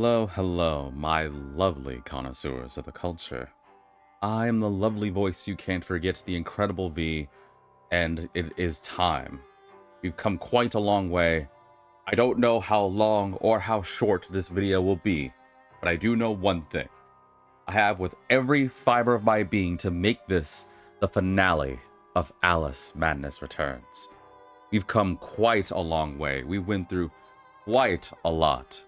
Hello, hello, my lovely connoisseurs of the culture. I am the lovely voice you can't forget, the incredible V, and it is time. We've come quite a long way. I don't know how long or how short this video will be, but I do know one thing. I have with every fiber of my being to make this the finale of Alice Madness Returns. We've come quite a long way. We went through quite a lot.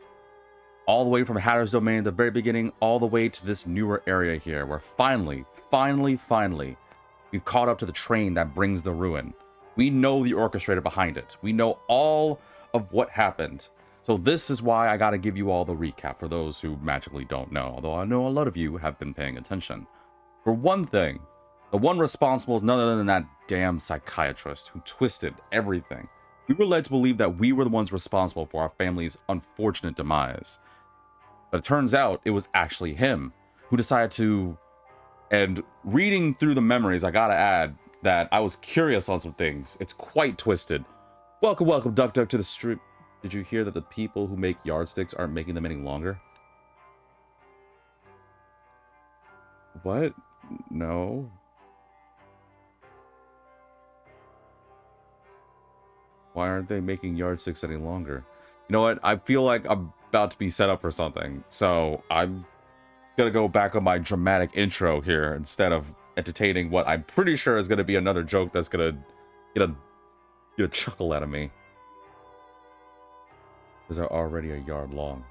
All the way from Hatter's Domain at the very beginning, all the way to this newer area here, where finally, we've caught up to the train that brings the ruin. We know the orchestrator behind it. We know all of what happened. So this is why I gotta give you all the recap for those who magically don't know, although I know a lot of you have been paying attention. For one thing, the one responsible is none other than that damn psychiatrist who twisted everything. We were led to believe that we were the ones responsible for our family's unfortunate demise. But it turns out it was actually him who decided to, and reading through the memories, I gotta add that I was curious on some things. It's quite twisted. Welcome, Duck to the street. Did you hear that the people who make yardsticks aren't making them any longer? What? No. Why aren't they making yardsticks any longer? You know what? I feel like I'm about to be set up for something, so I'm gonna go back on my dramatic intro here instead of entertaining what I'm pretty sure is gonna be another joke that's gonna get a chuckle out of me. Because they're already a yard long.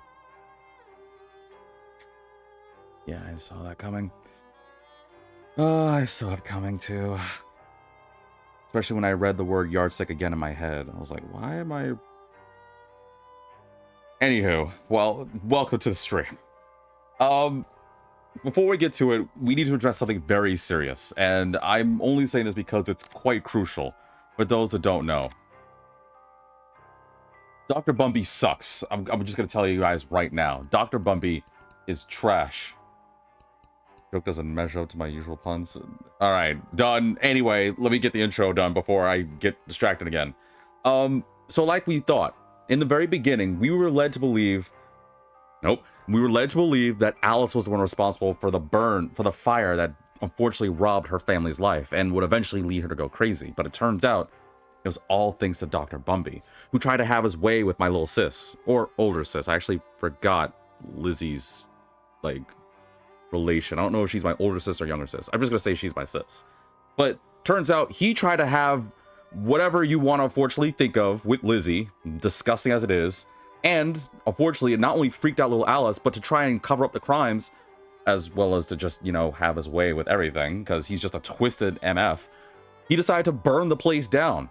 Yeah, I saw that coming. Oh, I saw it coming too. Especially when I read the word yardstick again in my head. I was like, why am I... Anywho, well, welcome to the stream. Before we get to it, we need to address something very serious, and I'm only saying this because it's quite crucial for those that don't know. Dr. Bumby sucks. I'm just gonna tell you guys right now. Dr. Bumby is trash. Joke doesn't measure up to my usual puns. All right, done. Anyway, let me get the intro done before I get distracted again. So like we thought, in the very beginning, we were led to believe... Nope. We were led to believe that Alice was the one responsible for the fire that unfortunately robbed her family's life and would eventually lead her to go crazy. But it turns out it was all thanks to Dr. Bumby, who tried to have his way with my little sis, or older sis. I actually forgot Lizzie's, like, relation. I don't know if she's my older sis or younger sis. I'm just gonna say she's my sis. But turns out he tried to have whatever you want to unfortunately think of with Lizzie, disgusting as it is, and unfortunately it not only freaked out little Alice, but to try and cover up the crimes, as well as to just, you know, have his way with everything, because he's just a twisted MF. He decided to burn the place down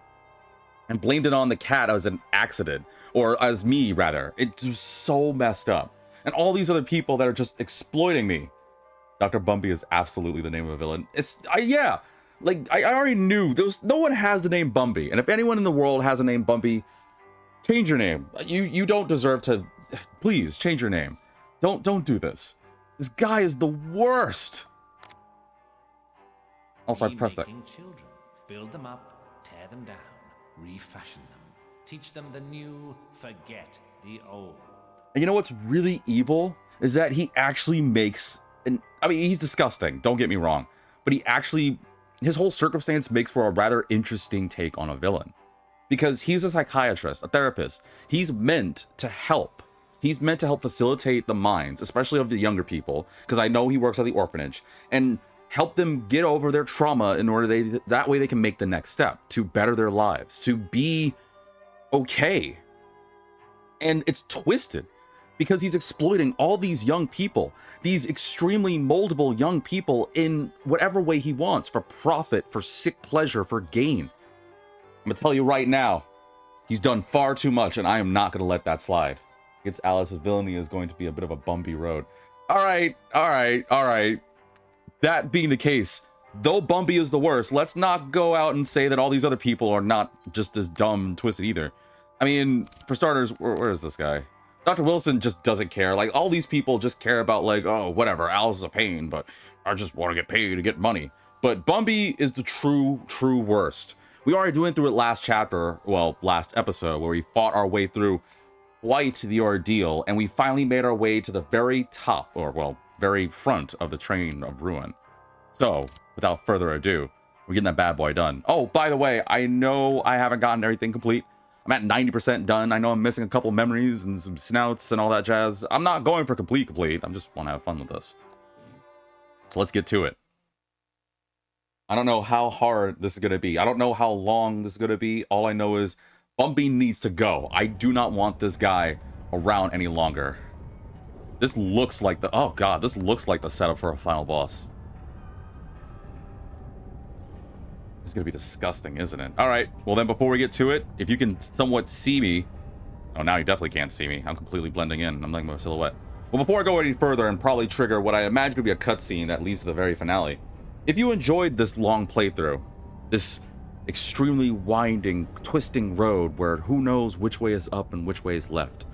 and blamed it on the cat as an accident, or as me rather. It's just so messed up. And all these other people that are just exploiting me. Dr. Bumby is absolutely the name of a villain. Yeah. Like, I already knew. No one has the name Bumby. And if anyone in the world has a name Bumby, change your name. You don't deserve to... Please, change your name. Don't do this. This guy is the worst. Also, I pressed that. Children. Build them up, tear them down, refashion them, teach them the new, forget the old. And you know what's really evil? Is that he actually makes... I mean, he's disgusting, don't get me wrong. But he actually... His whole circumstance makes for a rather interesting take on a villain. Because he's a psychiatrist, a therapist. He's meant to help. He's meant to help facilitate the minds, especially of the younger people, because I know he works at the orphanage, and help them get over their trauma in order that way they can make the next step to better their lives, to be okay. And it's twisted because he's exploiting all these young people, these extremely moldable young people, in whatever way he wants, for profit, for sick pleasure, for gain. I'm gonna tell you right now, he's done far too much, and I am not gonna let that slide. Against Alice's villainy is going to be a bit of a bumpy road. All right. That being the case, though Bumpy is the worst, let's not go out and say that all these other people are not just as dumb and twisted either. I mean, for starters, where is this guy? Dr. Wilson just doesn't care. Like, all these people just care about, like, oh, whatever, Alice is a pain, but I just want to get paid to get money. But Bumpy is the true worst. We already went through it last chapter, well, last episode, where we fought our way through quite the ordeal, and we finally made our way to the very top, or well, very front of the train of ruin. So, without further ado, we're getting that bad boy done. Oh, by the way, I know I haven't gotten everything complete. I'm at 90% done. I know I'm missing a couple memories and some snouts and all that jazz. I'm not going for complete. I just want to have fun with this. So let's get to it. I don't know how hard this is going to be. I don't know how long this is going to be. All I know is Bumpy needs to go. I do not want this guy around any longer. This looks like the... Oh, God. This looks like the setup for a final boss. It's going to be disgusting, isn't it? All right. Well, then before we get to it, if you can somewhat see me... Oh, now you definitely can't see me. I'm completely blending in. I'm like my silhouette. Well, before I go any further and probably trigger what I imagine to be a cutscene that leads to the very finale, if you enjoyed this long playthrough, this extremely winding, twisting road where who knows which way is up and which way is left,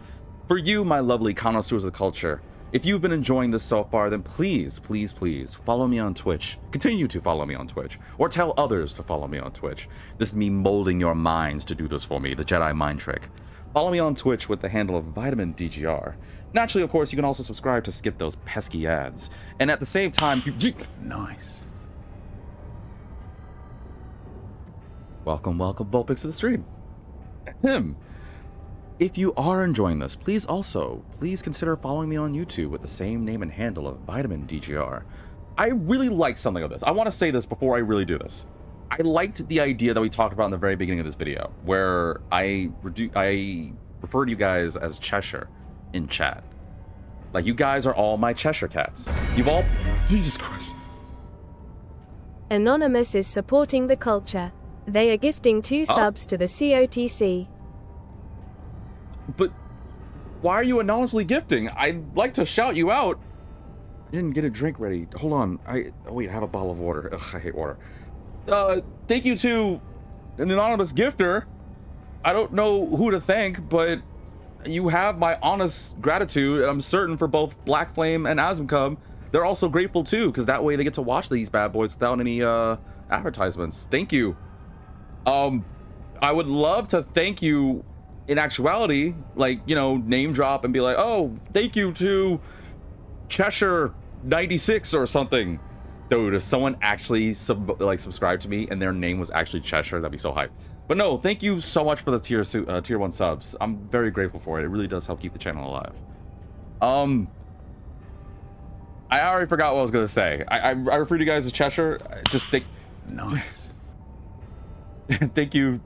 for you, my lovely connoisseurs of culture, if you've been enjoying this so far, then please, please, please follow me on Twitch. Continue to follow me on Twitch, or tell others to follow me on Twitch. This is me molding your minds to do this for me, the Jedi mind trick. Follow me on Twitch with the handle of VitaminDGR. Naturally, of course, you can also subscribe to skip those pesky ads. And at the same time, Nice. Welcome, Vulpix to the stream. If you are enjoying this, please consider following me on YouTube with the same name and handle of VitaminDGR. I really like something of this. I want to say this before I really do this. I liked the idea that we talked about in the very beginning of this video, where I refer to you guys as Cheshire in chat. Like, you guys are all my Cheshire cats. You've all... Jesus Christ. Anonymous is supporting the culture. They are gifting 2 subs to the COTC. But why are you anonymously gifting? I'd like to shout you out. I didn't get a drink ready. Hold on. Oh wait, I have a bottle of water. Ugh, I hate water. Thank you to an anonymous gifter. I don't know who to thank, but you have my honest gratitude, and I'm certain for both Black Flame and Azumcub, they're also grateful too, because that way they get to watch these bad boys without any advertisements. Thank you. I would love to thank you in actuality, like, you know, name drop and be like, oh, thank you to Cheshire 96 or something. Dude, if someone actually subscribed to me and their name was actually Cheshire, that'd be so hype. But no, thank you so much for the tier 1 subs. I'm very grateful for it. It really does help keep the channel alive. I already forgot what I was gonna say. I refer to you guys as Cheshire. Just think. Nice. Thank you,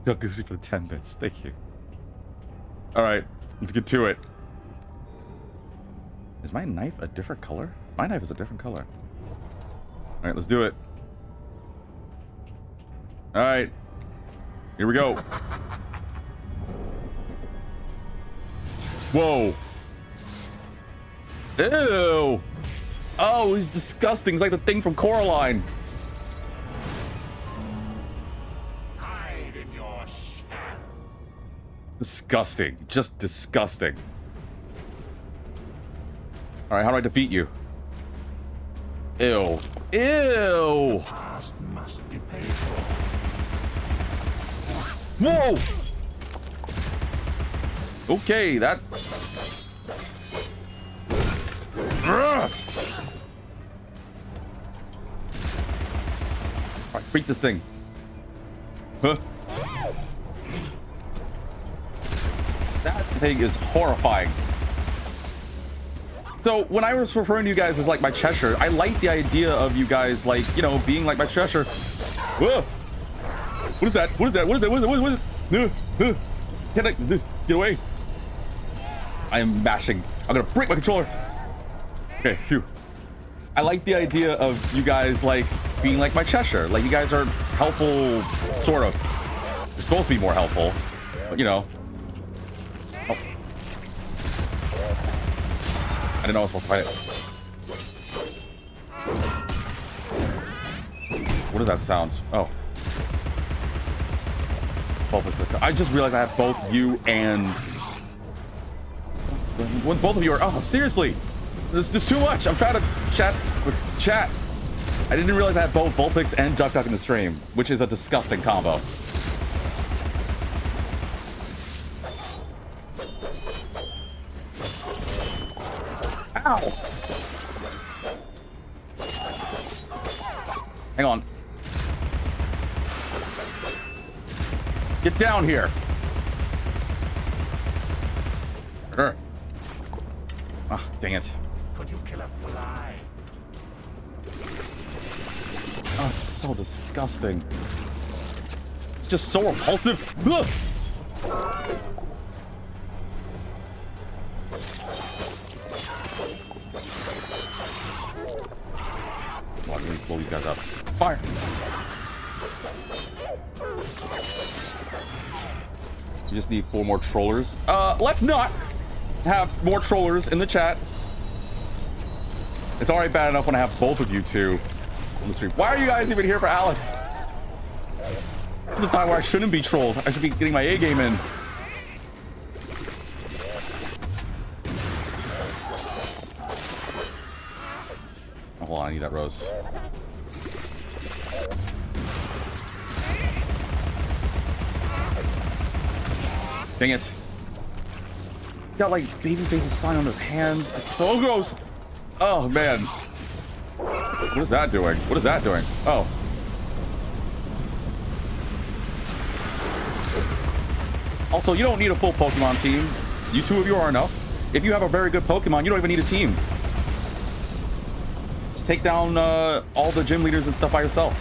Goosey, for the 10 bits. Thank you. All right, let's get to it. Is my knife a different color? My knife is a different color. All right, let's do it. All right, here we go. Whoa. Ew. Oh, he's disgusting. He's like the thing from Coraline. Disgusting. Just disgusting. Alright, how do I defeat you? Ew. Ew! Past must be paid for. Whoa! Okay, that... Alright, beat this thing. Huh? That thing is horrifying. So when I was referring to you guys as like my Cheshire, I like the idea of you guys, like, you know, being like my Cheshire. Whoa! What is that? What is that? What is that? What is that? What is that? Can I get away? I am mashing. I'm gonna break my controller. Okay, phew. I like the idea of you guys like being like my Cheshire. Like, you guys are helpful, sort of. You're supposed to be more helpful, but you know. Oh. I didn't know I was supposed to fight it. What does that sound? Oh. I just realized I have both you and... When both of you are... Oh, seriously! There's too much! I'm trying to chat. I didn't realize I had both Vulpix and Duck in the stream, which is a disgusting combo. Ow! Hang on. Get down here. Sure. Oh, dang it. Could you kill a fly? Oh, it's so disgusting. It's just so repulsive. Ugh. Watch me blow these guys up. Fire! You just need 4 more trollers. Let's not have more trollers in the chat. It's already bad enough when I have both of you two on the stream. Why are you guys even here for Alice? It's the time where I shouldn't be trolled. I should be getting my A game in. Oh, hold on, I need that rose. Dang it. He's got like baby face's sign on his hands. It's so gross. Oh man. What is that doing? What is that doing? Oh. Also, you don't need a full Pokemon team. You 2 of you are enough. If you have a very good Pokemon, you don't even need a team. Just take down all the gym leaders and stuff by yourself.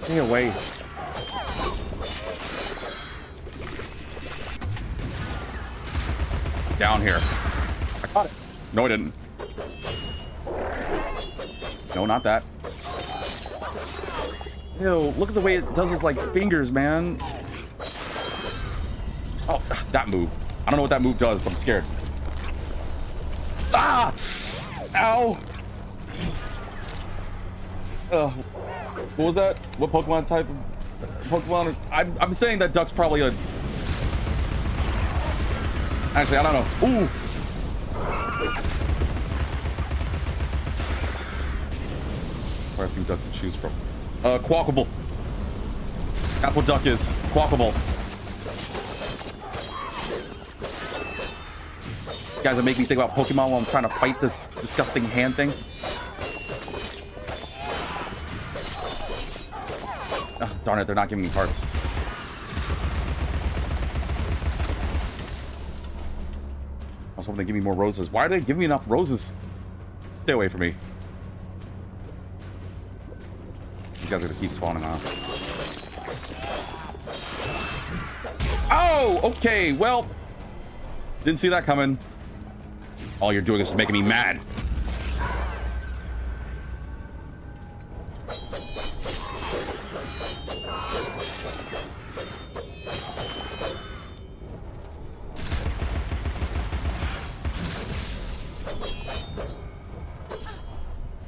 Stay away. Down here. I caught it. No, I didn't. No, not that. Ew, look at the way it does his, like, fingers, man. Oh, that move. I don't know what that move does, but I'm scared. Ah! Ow! What was that? What Pokemon type of Pokemon? I'm saying that Duck's probably a... Actually, I don't know. Ooh! Quite a few ducks to choose from. Quackable. That's what duck is. Quackable. You guys are making me think about Pokemon while I'm trying to fight this disgusting hand thing. Oh, darn it, they're not giving me hearts. I was hoping they'd give me more roses. Why are they giving me enough roses? Stay away from me. These guys are gonna keep spawning off. Oh, okay, well, didn't see that coming. All you're doing is making me mad.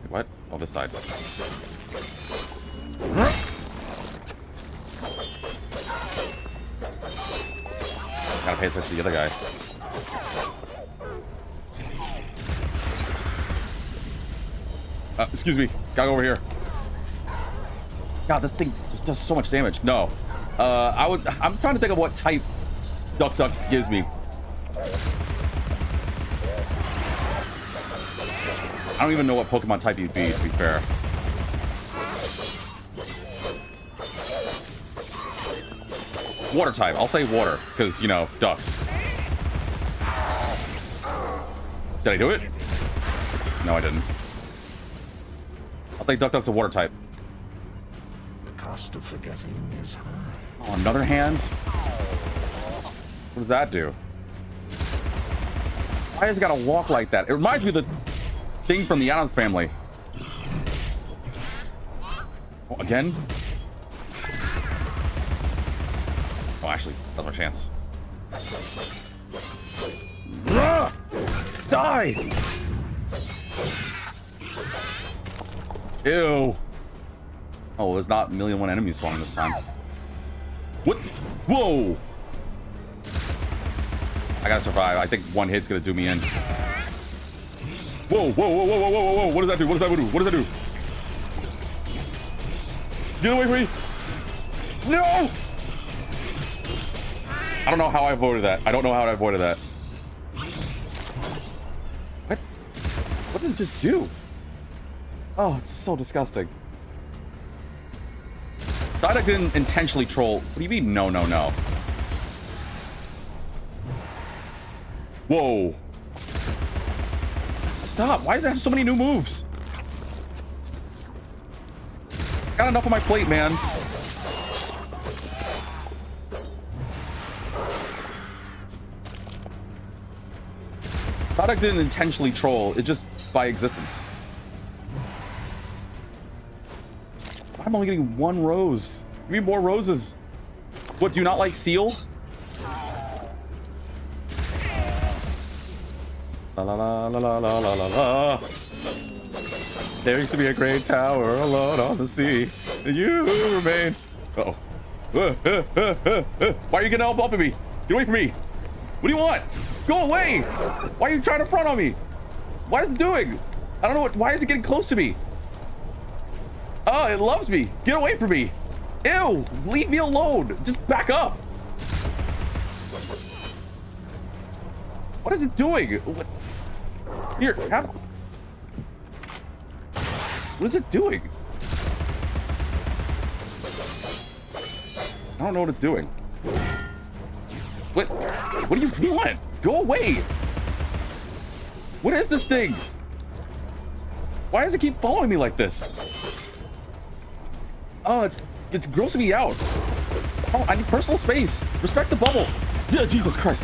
What? Oh, this side. Gotta pay attention to the other guy. Excuse me. Gotta go over here. God, this thing just does so much damage. No. I'm trying to think of what type Duck gives me. I don't even know what Pokemon type you'd be, to be fair. Water type. I'll say water, because, you know, ducks. Did I do it? No, I didn't. I'll say Duck's a water type. The cost of forgetting is high. Oh, another hand? What does that do? Why has it gotta walk like that? It reminds me of the thing from the Addams Family. Oh, again? Oh, actually, that's my chance. Die! Ew. Oh, there's not 1,000,001 enemies spawning this time. What? Whoa! I gotta survive. I think one hit's gonna do me in. Whoa, whoa, whoa, whoa, whoa, whoa, whoa. What does that do? What does that do? What does that do? Get away from me! No! I don't know how I avoided that. I don't know how I avoided that. What? What did it just do? Oh, it's so disgusting. Thought I didn't intentionally troll. What do you mean? No, no, no. Whoa. Stop. Why does it have so many new moves? Got enough on my plate, man. Thought I didn't intentionally troll. It just by existence. I'm only getting one rose. Give me more roses. What, do you not like seal? La la la la la la la la la. There used to be a great tower alone on the sea. And you remain. Uh-oh. Why are you getting all up at me? Get away from me. What do you want? Go away. Why are you trying to front on me? What is it doing? I don't know what. Why is it getting close to me? Oh, it loves me. Get away from me. Ew. Leave me alone. Just back up. What is it doing? What? Here, have. What is it doing? I don't know what it's doing. What? What do you want? Go away. What is this thing? Why does it keep following me like this? Oh, it's grossing me out. Oh, I need personal space. Respect the bubble. Jesus Christ.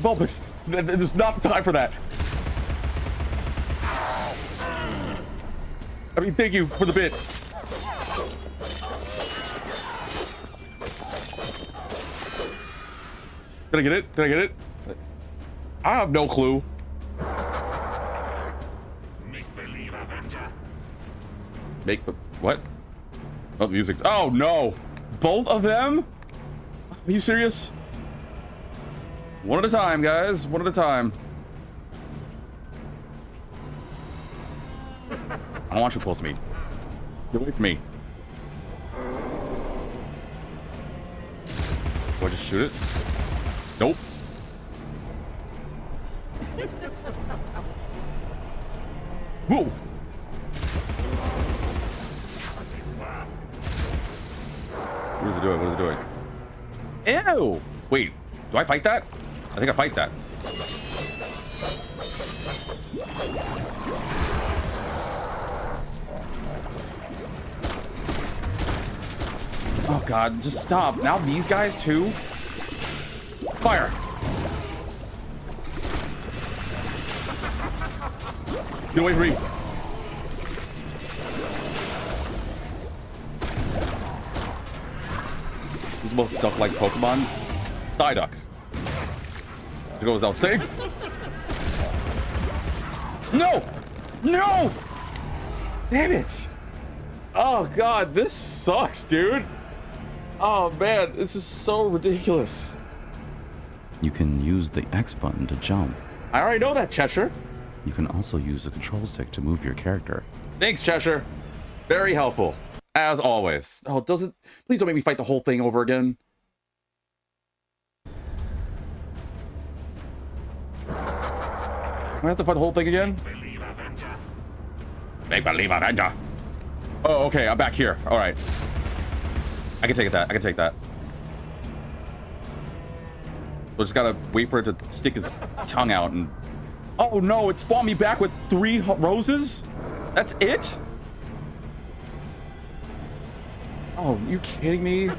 Bulbix, there's not the time for that. I mean, thank you for the bit. Did I get it? Did I get it? I have no clue. Make-believe Avenger. What? Oh, the music. Oh, no. Both of them? Are you serious? One at a time, guys. One at a time. I don't want you close to me. Get away from me. Do I just shoot it? Nope. Whoa! What is it doing? What is it doing? Ew! Wait, do I fight that? I think I fight that. Oh god, just stop. Now these guys too? Fire! Get away from me. Who's the most duck-like Pokemon? Psyduck. To go without saying. No! No! Damn it! Oh god, this sucks, dude. Oh man, this is so ridiculous. You can use the X button to jump. I already know that, Cheshire. You can also use the control stick to move your character. Thanks, Cheshire. Very helpful, as always. Oh, doesn't... Please don't make me fight the whole thing over again. Do I have to fight the whole thing again? Believe Avenger. Make believe Avenger. Oh, okay, I'm back here. All right. I can take that. I can take that. So just gotta wait for it to stick his tongue out and... Oh no, it spawned me back with 3 roses? That's it? Oh, you kidding me? Why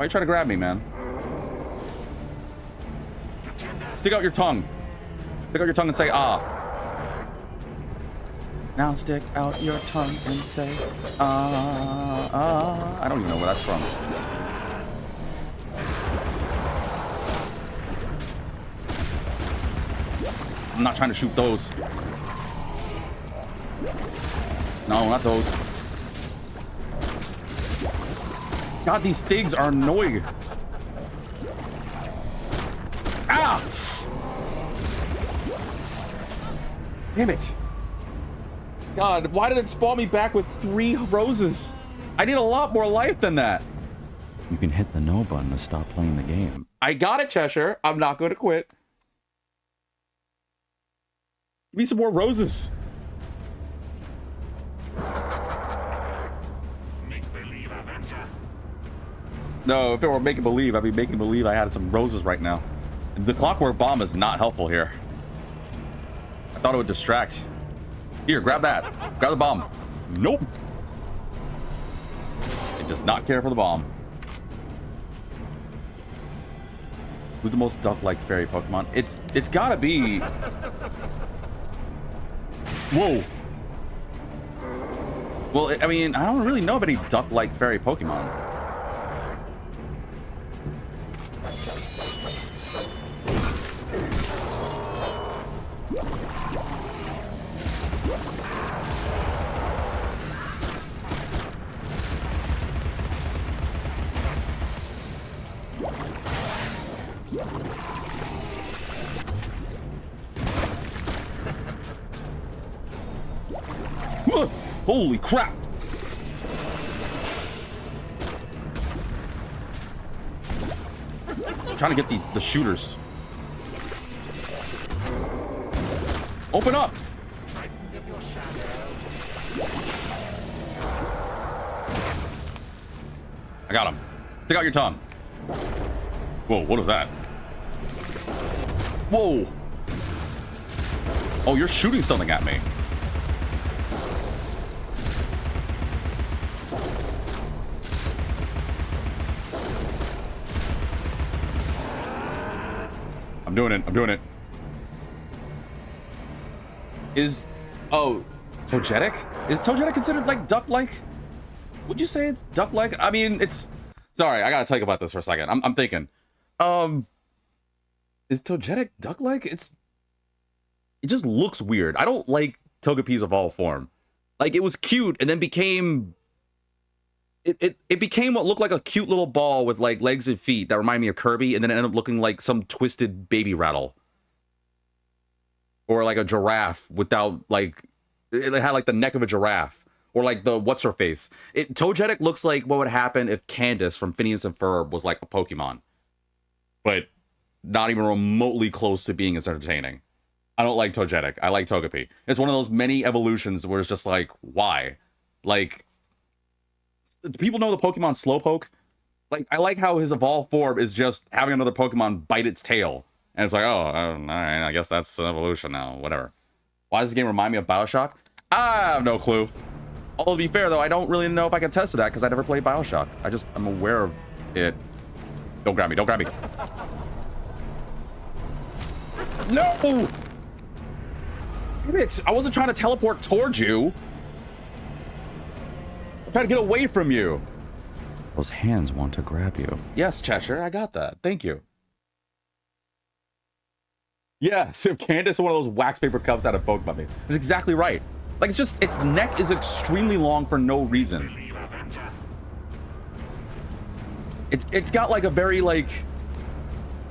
are you trying to grab me, man? Stick out your tongue. Stick out your tongue and say, ah. Now stick out your tongue and say, ah, ah. I don't even know where that's from. I'm not trying to shoot those. No, not those. God, these things are annoying. Ah! Damn it. God, why did it spawn me back with 3 roses? I need a lot more life than that. You can hit the no button to stop playing the game. I got it, Cheshire. I'm not going to quit. Give me some more roses. Make believe Avenger. No, if it were making believe, I'd be making believe I had some roses right now. And the clockwork bomb is not helpful here. I thought it would distract. Here, grab that. Grab the bomb. Nope. It does not care for the bomb. Who's the most duck-like fairy Pokemon? It's gotta be... Whoa. Well, I mean, I don't really know of any duck-like fairy Pokemon. Holy crap! I'm trying to get the shooters. Open up! I got him. Stick out your tongue. Whoa, what was that? Whoa! Oh, you're shooting something at me. I'm doing it. I'm doing it. Oh, Togetic? Is Togetic considered like duck-like? Would you say it's duck-like? I mean, it's... Sorry, I gotta talk about this for a second. I'm thinking. Is Togetic duck-like? It just looks weird. I don't like Togepi's evolved form. Like, it was cute and then became... It became what looked like a cute little ball with like legs and feet that remind me of Kirby, and then it ended up looking like some twisted baby rattle. Or like a giraffe without like... It had like the neck of a giraffe. Or like the what's-her-face. Togetic looks like what would happen if Candace from Phineas and Ferb was like a Pokemon. But not even remotely close to being as entertaining. I don't like Togetic. I like Togepi. It's one of those many evolutions where it's just like, why? Like... Do people know the Pokemon Slowpoke? Like, I like how his evolved form is just having another Pokemon bite its tail. And it's like, oh, all right, I guess that's an evolution now, whatever. Why does this game remind me of Bioshock? I have no clue. Although, to be fair, though, I don't really know if I can test to that because I never played Bioshock. I'm aware of it. Don't grab me, don't grab me. No! Damn it, I wasn't trying to teleport towards you. I'm trying to get away from you. Those hands want to grab you. Yes, Cheshire, I got that. Thank you. Yes, if Candace one of those wax paper cups out of Pokemon, that's exactly right. Like, it's just, its neck is extremely long for no reason. It's got like a very like,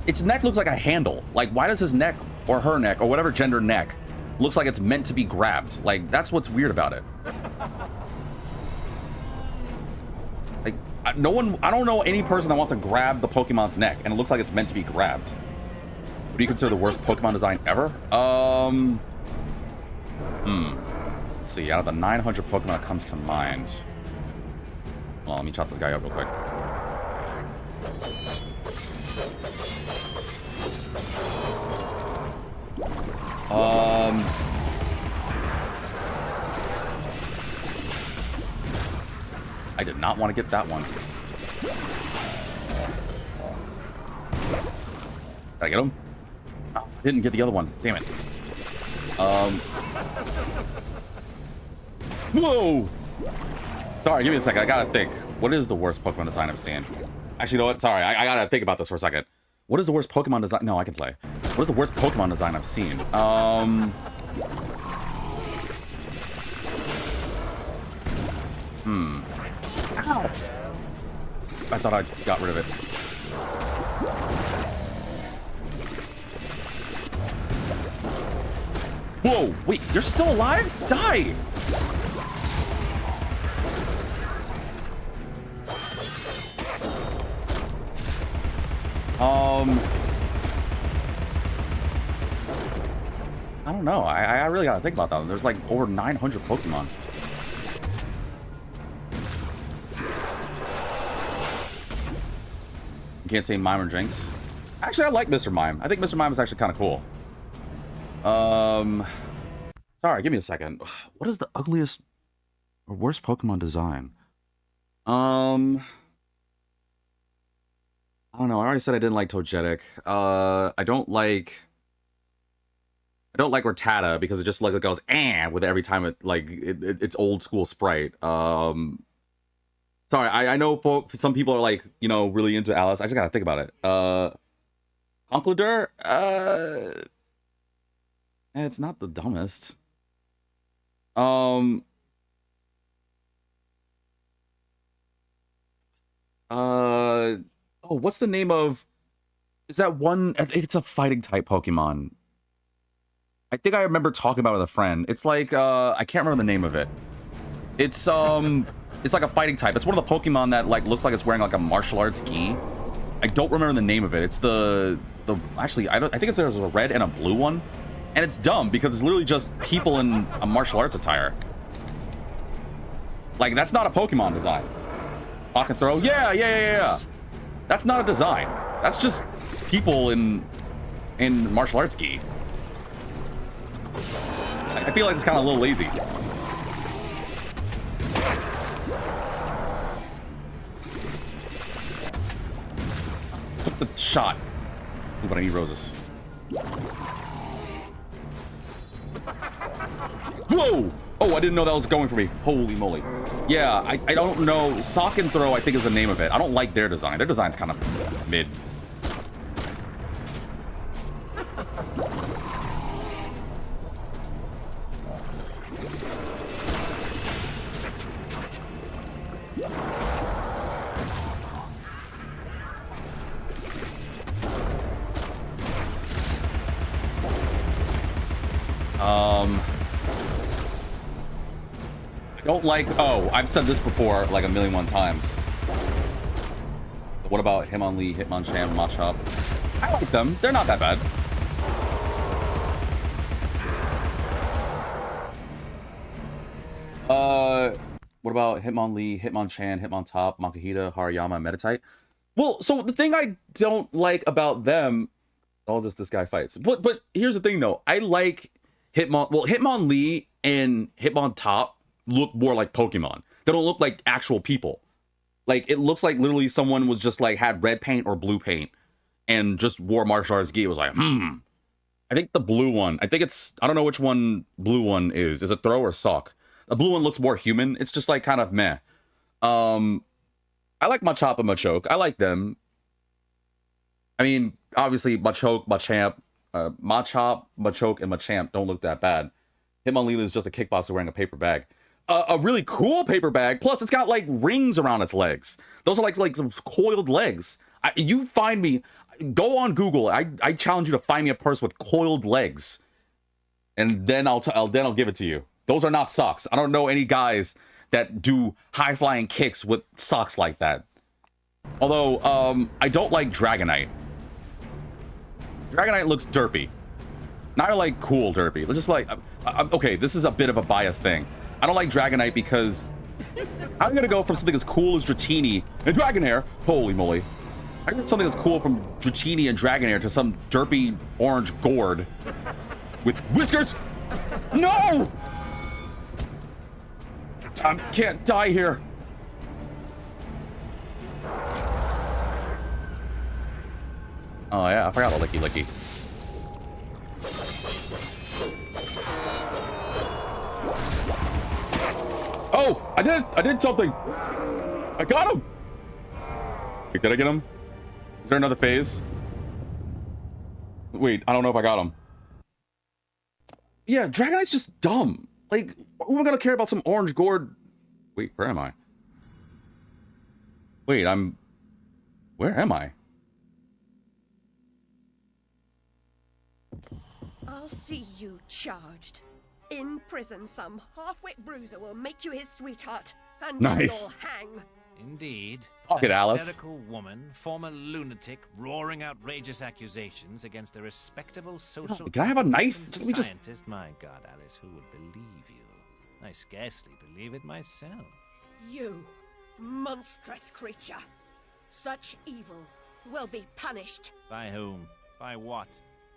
its neck looks like a handle. Like, why does his neck or her neck or whatever gender neck looks like it's meant to be grabbed? Like, that's what's weird about it. Like, I don't know any person that wants to grab the Pokemon's neck and it looks like it's meant to be grabbed. What do you consider the worst Pokemon design ever? Let's see, out of the 900 Pokemon that comes to mind. Well, let me chop this guy up real quick. I did not want to get that one. Did I get him? Oh, I didn't get the other one. Damn it. Whoa! Sorry, give me a second. I gotta think. What is the worst Pokemon design I've seen? Actually, you know what? Sorry, I gotta think about this for a second. What is the worst Pokemon design? No, I can play. What is the worst Pokemon design I've seen? Ow. I thought I got rid of it. Whoa, wait, you're still alive? Die! I don't know. I really gotta think about that one. There's like over 900 Pokemon. You can't say Mime or Jinx. Actually, I like Mr. Mime. I think Mr. Mime is actually kind of cool. Sorry, give me a second. What is the ugliest or worst Pokemon design? I don't know. I already said I didn't like Togetic. I don't like Rattata because it just like goes with every time it's old school sprite. Sorry, I know some people are like, you know, really into Alice. I just gotta think about it. Conkeldurr, it's not the dumbest. Oh, what's the name of? Is that one? It's a fighting type Pokemon. I think I remember talking about it with a friend. It's like I can't remember the name of it. It's like a fighting type. It's one of the Pokemon that like looks like it's wearing like a martial arts gi. I don't remember the name of it. It's the actually I think there's a red and a blue one, and it's dumb because it's literally just people in a martial arts attire. Like that's not a Pokemon design. Lock and throw. Yeah. That's not a design. That's just people in martial arts gi. I feel like it's kind of a little lazy. Took the shot. Ooh, but I need roses. Whoa! Oh, I didn't know that was going for me. Holy moly. Yeah, I don't know. Sock and Throw, I think, is the name of it. I don't like their design. Their design's kind of mid. I don't like, oh, I've said this before like a million one times. What about Hitmonlee, Hitmonchan, Machop? I like them. They're not that bad. What about Hitmonlee, Hitmonchan, Hitmontop, Makuhita, Hariyama, Meditite? Well, so the thing I don't like about them, this guy fights. But here's the thing though. I like Hitmonlee and Hitmontop look more like Pokemon. They don't look like actual people. Like it looks like literally someone was just like had red paint or blue paint and just wore martial arts gi. It was like, I think the blue one. I think it's, I don't know which one blue one is. Is it Throw or Sock? The blue one looks more human. It's just like kind of meh. I like Machop and Machoke. I like them. I mean, obviously Machoke, Machamp, Machop, Machoke, and Machamp don't look that bad. Hitmonlee is just a kickboxer wearing a paper bag. A really cool paper bag. Plus, it's got like rings around its legs. Those are like some coiled legs. You find me, go on Google. I challenge you to find me a purse with coiled legs, and then I'll give it to you. Those are not socks. I don't know any guys that do high flying kicks with socks like that. Although, I don't like Dragonite. Dragonite looks derpy. Not like cool derpy. Just like, okay, this is a bit of a biased thing. I don't like Dragonite because I'm gonna go from something as cool as Dratini and Dragonair. Holy moly. I get something that's cool from Dratini and Dragonair to some derpy orange gourd with whiskers. No! I can't die here. Oh yeah, I forgot the Licky Licky. Oh, I did something. I got him. Wait, did I get him? Is there another phase? Wait, I don't know if I got him. Yeah, Dragonite's just dumb. Like, who am I gonna care about some orange gourd? Wait, where am I? Wait, where am I? I'll see you charged. In prison, some half-wit bruiser will make you his sweetheart, and then Nice. you'll hang. Indeed. Talk it, An Alice. hysterical woman, former lunatic, roaring outrageous accusations against a respectable social... Can I have a knife? and Just, let me just... scientist. My God, Alice, who would believe you? I scarcely believe it myself. You, monstrous creature. Such evil will be punished. By whom? By what?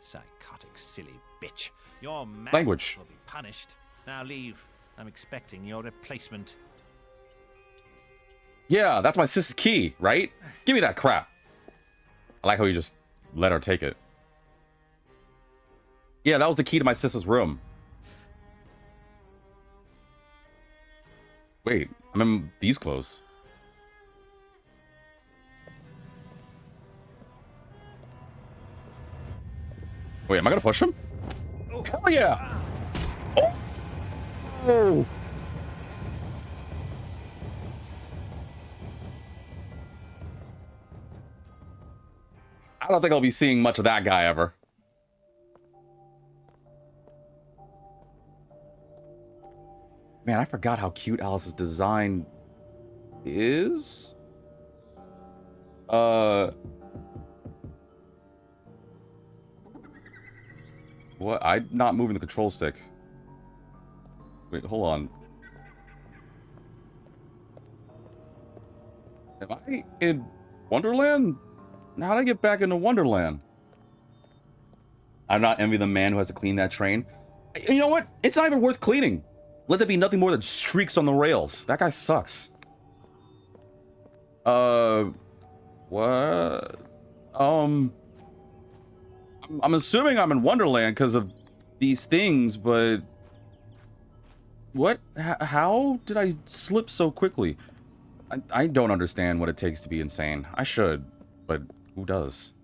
Psychotic, silly bitch. Your madness Language. will be punished. Now leave. I'm expecting your replacement. Yeah, that's my sis's key, right? Give me that crap. I like how you just let her take it. Yeah, that was the key to my sis's room. Wait, I'm in these clothes. Wait, am I gonna push him? Oh, hell yeah! Oh! Oh! I don't think I'll be seeing much of that guy ever. Man, I forgot how cute Alice's design is. What? I'm not moving the control stick. Wait, hold on. Am I in Wonderland? How'd I get back into Wonderland? I'm not envying the man who has to clean that train. You know what? It's not even worth cleaning. Let there be nothing more than streaks on the rails. That guy sucks. What? I'm assuming I'm in Wonderland because of these things, but... What? How did I slip so quickly? I don't understand what it takes to be insane. I should, but who does?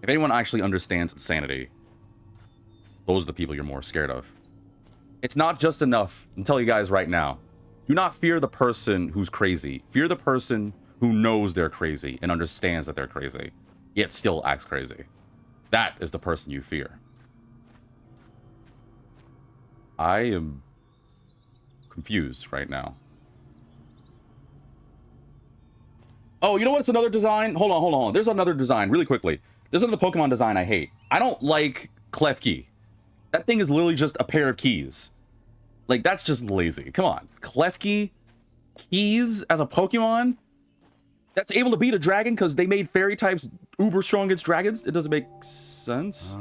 If anyone actually understands insanity, those are the people you're more scared of. It's not just enough, I'll tell you guys right now. Do not fear the person who's crazy. Fear the person who knows they're crazy and understands that they're crazy, yet still acts crazy. That is the person you fear. I am confused right now. Oh, you know what's another design? Hold on. There's another design, really quickly. There's another Pokemon design I hate. I don't like Klefki. That thing is literally just a pair of keys. Like, that's just lazy. Come on. Klefki keys as a Pokemon that's able to beat a dragon because they made fairy types uber strong against dragons? It doesn't make sense.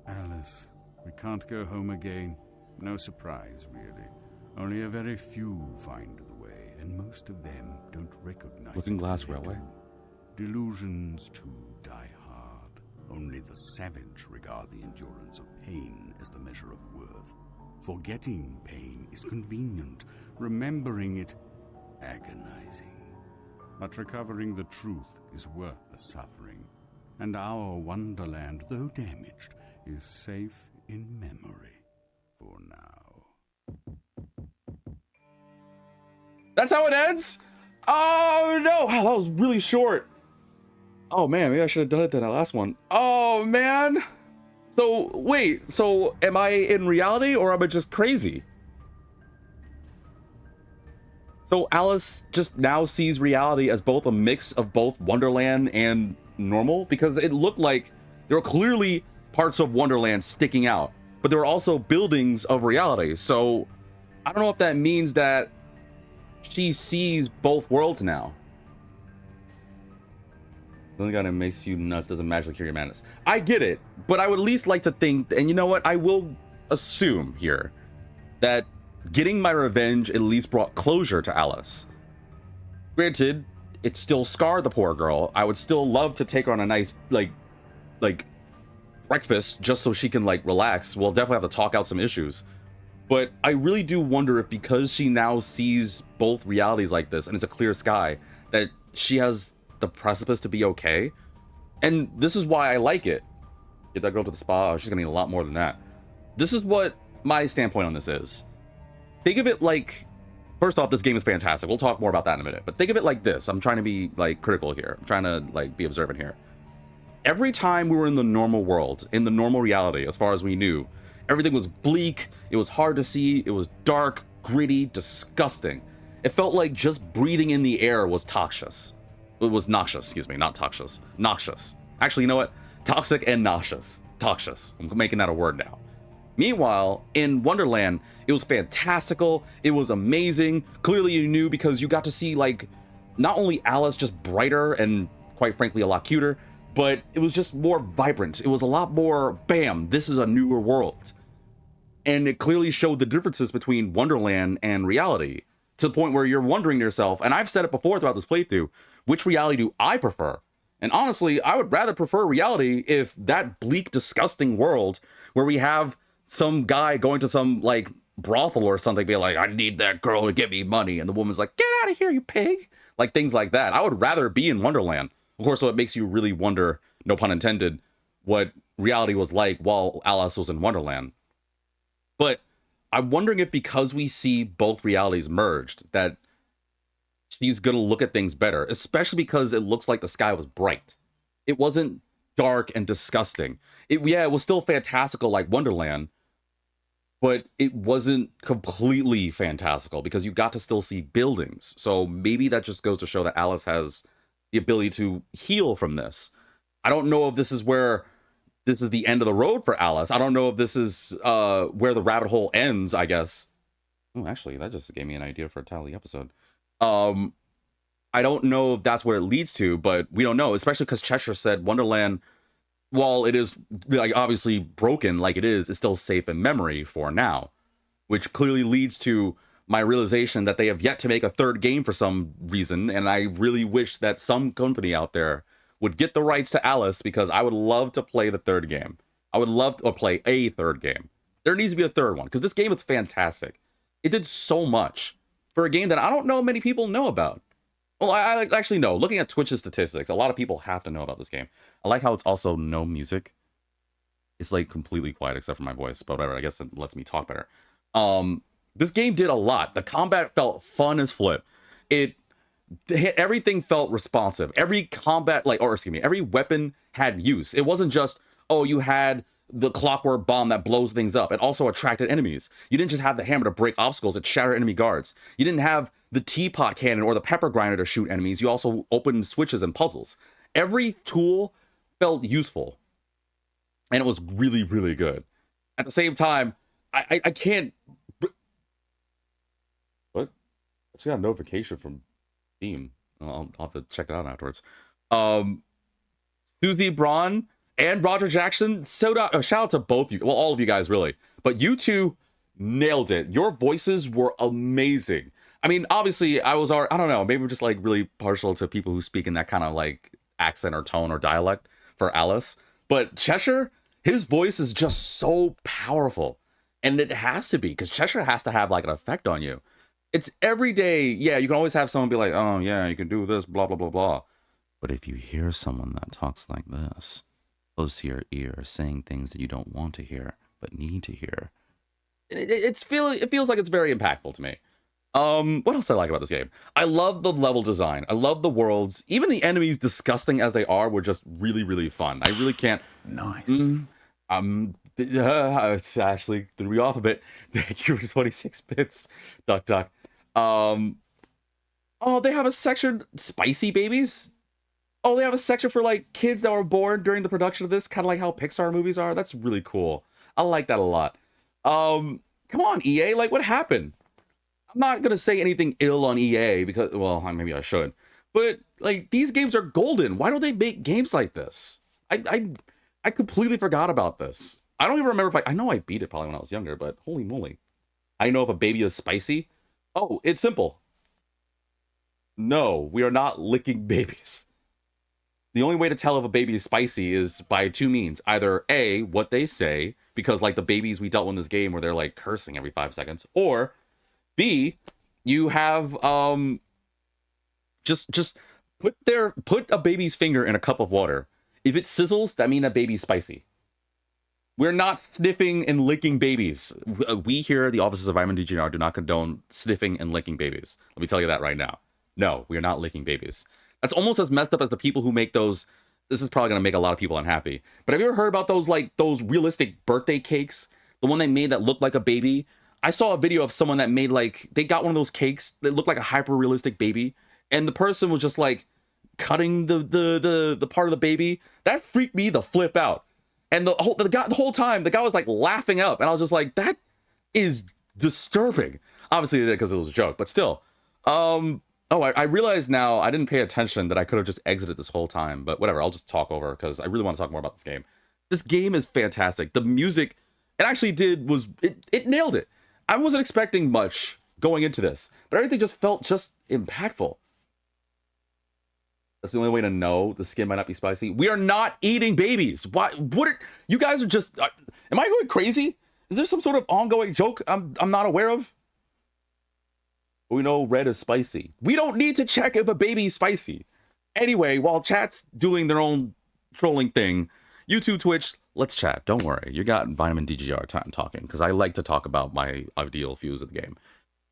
Alice, we can't go home again. No surprise, really. Only a very few find the way, and most of them don't recognize Looking Glass it when they Railway. do. Delusions, too, die hard. Only the savage regard the endurance of pain as the measure of worth. Forgetting pain is convenient. Remembering it, agonizing. But recovering the truth is worth the suffering. And our Wonderland, though damaged, is safe in memory. For now. That's how it ends? Oh, no. Wow, that was really short. Oh, man. Maybe I should have done it that last one. Oh, man. So, wait. So, am I in reality or am I just crazy? So, Alice just now sees reality as both a mix of both Wonderland and normal? Because it looked like there were clearly parts of Wonderland sticking out. But there were also buildings of reality. So, I don't know if that means that she sees both worlds now. The only guy that makes you nuts doesn't magically cure your madness. I get it, but I would at least like to think, and you know what? I will assume here that getting my revenge at least brought closure to Alice. Granted, it still scarred the poor girl. I would still love to take her on a nice, like breakfast just so she can, like, relax. We'll definitely have to talk out some issues. But I really do wonder if because she now sees both realities like this and it's a clear sky, that she has the precipice to be okay. And this is why I like it. Get that girl to the spa. Oh, she's gonna need a lot more than that. This is what my standpoint on this is. Think of it like, first off, this game is fantastic. We'll talk more about that in a minute. But think of it like this. I'm trying to be, like, critical here. I'm trying to, like, be observant here. Every time we were in the normal world, in the normal reality, as far as we knew, everything was bleak, it was hard to see, it was dark, gritty, disgusting. It felt like just breathing in the air was toxic. It was noxious, excuse me, not toxic. Noxious. Actually, you know what? Toxic and nauseous. Toxious. I'm making that a word now. Meanwhile, in Wonderland, it was fantastical. It was amazing. Clearly you knew because you got to see, like, not only Alice just brighter and quite frankly a lot cuter, but it was just more vibrant. It was a lot more, bam, this is a newer world. And it clearly showed the differences between Wonderland and reality, to the point where you're wondering to yourself, and I've said it before throughout this playthrough, which reality do I prefer? And honestly, I would rather prefer reality if that bleak, disgusting world where we have some guy going to some, like, brothel or something, be like, I need that girl to give me money. And the woman's like, get out of here, you pig. Like, things like that. I would rather be in Wonderland. Of course, so it makes you really wonder, no pun intended, what reality was like while Alice was in Wonderland. But I'm wondering if because we see both realities merged, that she's going to look at things better, especially because it looks like the sky was bright. It wasn't dark and disgusting. It was still fantastical like Wonderland, but it wasn't completely fantastical because you got to still see buildings. So maybe that just goes to show that Alice has the ability to heal from this. I don't know if this is the end of the road for Alice. I don't know if this is where the rabbit hole ends, I guess. Oh, actually, that just gave me an idea for a Tally episode. I don't know if that's where it leads to, but we don't know, especially because Cheshire said Wonderland, while it is, like, obviously broken like it is still safe in memory for now, which clearly leads to my realization that they have yet to make a third game for some reason, and I really wish that some company out there would get the rights to Alice, because I would love to play the third game. I would love to play a third game. There needs to be a third one, because this game is fantastic. It did so much for a game that I don't know many people know about. Well, I actually know. Looking at Twitch's statistics, a lot of people have to know about this game. I like how it's also no music. It's like completely quiet except for my voice, but whatever. I guess it lets me talk better. This game did a lot. The combat felt fun as flip. Everything felt responsive. Every every weapon had use. It wasn't just, oh, you had the clockwork bomb that blows things up. It also attracted enemies. You didn't just have the hammer to break obstacles, it shattered enemy guards. You didn't have the teapot cannon or the pepper grinder to shoot enemies. You also opened switches and puzzles. Every tool felt useful. And it was really, really good. At the same time, I can't... What? I just got a notification from Steam. I'll have to check it out afterwards. Susie Braun and Roger Jackson, shout out to both you, well, all of you guys really, but you two nailed it. Your voices were amazing. I mean, obviously I don't know, maybe I'm just like really partial to people who speak in that kind of like accent or tone or dialect for Alice, but Cheshire, his voice is just so powerful, and it has to be, because Cheshire has to have like an effect on you. It's every day. Yeah, you can always have someone be like, oh yeah, you can do this, blah blah blah blah, But if you hear someone that talks like this, close to your ear, saying things that you don't want to hear, but need to hear, it feels like it's very impactful to me. What else do I like about this game? I love the level design. I love the worlds. Even the enemies, disgusting as they are, were just really, really fun. I really can't... Nice. It's actually threw me off a bit. Thank you for 26 bits. Duck, duck. Oh, they have a section... Spicy babies? Oh, they have a section for, like, kids that were born during the production of this, kind of like how Pixar movies are. That's really cool. I like that a lot. Come on, EA, like, what happened? I'm not gonna say anything ill on EA because, well, maybe I should, but like, these games are golden. Why don't they make games like this? I completely forgot about this. I don't even remember if I know I beat it probably when I was younger, but holy moly. I know if a baby is spicy. Oh, it's simple. No, we are not licking babies. The only way to tell if a baby is spicy is by two means. Either A, what they say, because like the babies we dealt with in this game where they're like cursing every 5 seconds, or B, you have just put a baby's finger in a cup of water. If it sizzles, that means that baby's spicy. We're not sniffing and licking babies. We here at the offices of VitaminDGR do not condone sniffing and licking babies. Let me tell you that right now. No, we are not licking babies. That's almost as messed up as the people who make those. This is probably gonna make a lot of people unhappy. But have you ever heard about those realistic birthday cakes? The one they made that looked like a baby. I saw a video of someone that made like, they got one of those cakes that looked like a hyper realistic baby, and the person was just like cutting the part of the baby. That freaked me the flip out. And the whole time the guy was like laughing up, and I was just like, that is disturbing. Obviously they did because it was a joke, but still. I realize now I didn't pay attention that I could have just exited this whole time, but whatever, I'll just talk over because I really want to talk more about this game. This game is fantastic. The music, it nailed it. I wasn't expecting much going into this, but everything just felt just impactful. That's the only way to know the skin might not be spicy. We are not eating babies. Why? You guys are just, am I going crazy? Is there some sort of ongoing joke I'm not aware of? We know red is spicy. We don't need to check if a baby is spicy. Anyway, while chat's doing their own trolling thing, YouTube, Twitch, let's chat. Don't worry. You got VitaminDGR time talking, because I like to talk about my ideal views of the game.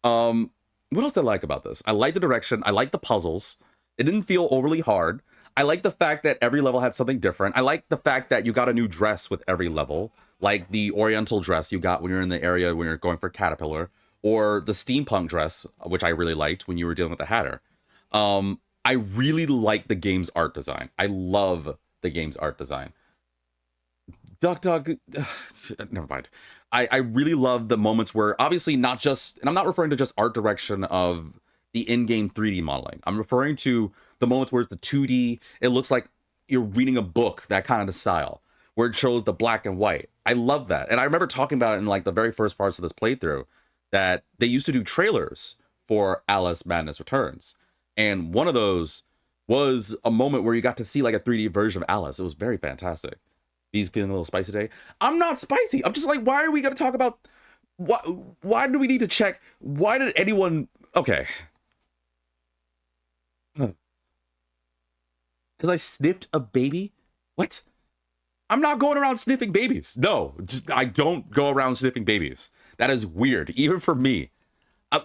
What else did I like about this? I like the direction. I like the puzzles. It didn't feel overly hard. I like the fact that every level had something different. I like the fact that you got a new dress with every level, like the oriental dress you got when you're in the area when you're going for Caterpillar, or the steampunk dress, which I really liked when you were dealing with the Hatter. I really like the game's art design. I love the game's art design. Duck, never mind. I really love the moments where, obviously not just, and I'm not referring to just art direction of the in-game 3D modeling. I'm referring to the moments where it's the 2D, it looks like you're reading a book, that kind of style, where it shows the black and white. I love that. And I remember talking about it in like the very first parts of this playthrough, that they used to do trailers for Alice Madness Returns. And one of those was a moment where you got to see like a 3D version of Alice. It was very fantastic. He's feeling a little spicy today. I'm not spicy. I'm just like, why are we going to talk about, why do we need to check? Why did anyone, okay. Because I sniffed a baby? What? I'm not going around sniffing babies. No, I don't go around sniffing babies. That is weird, even for me.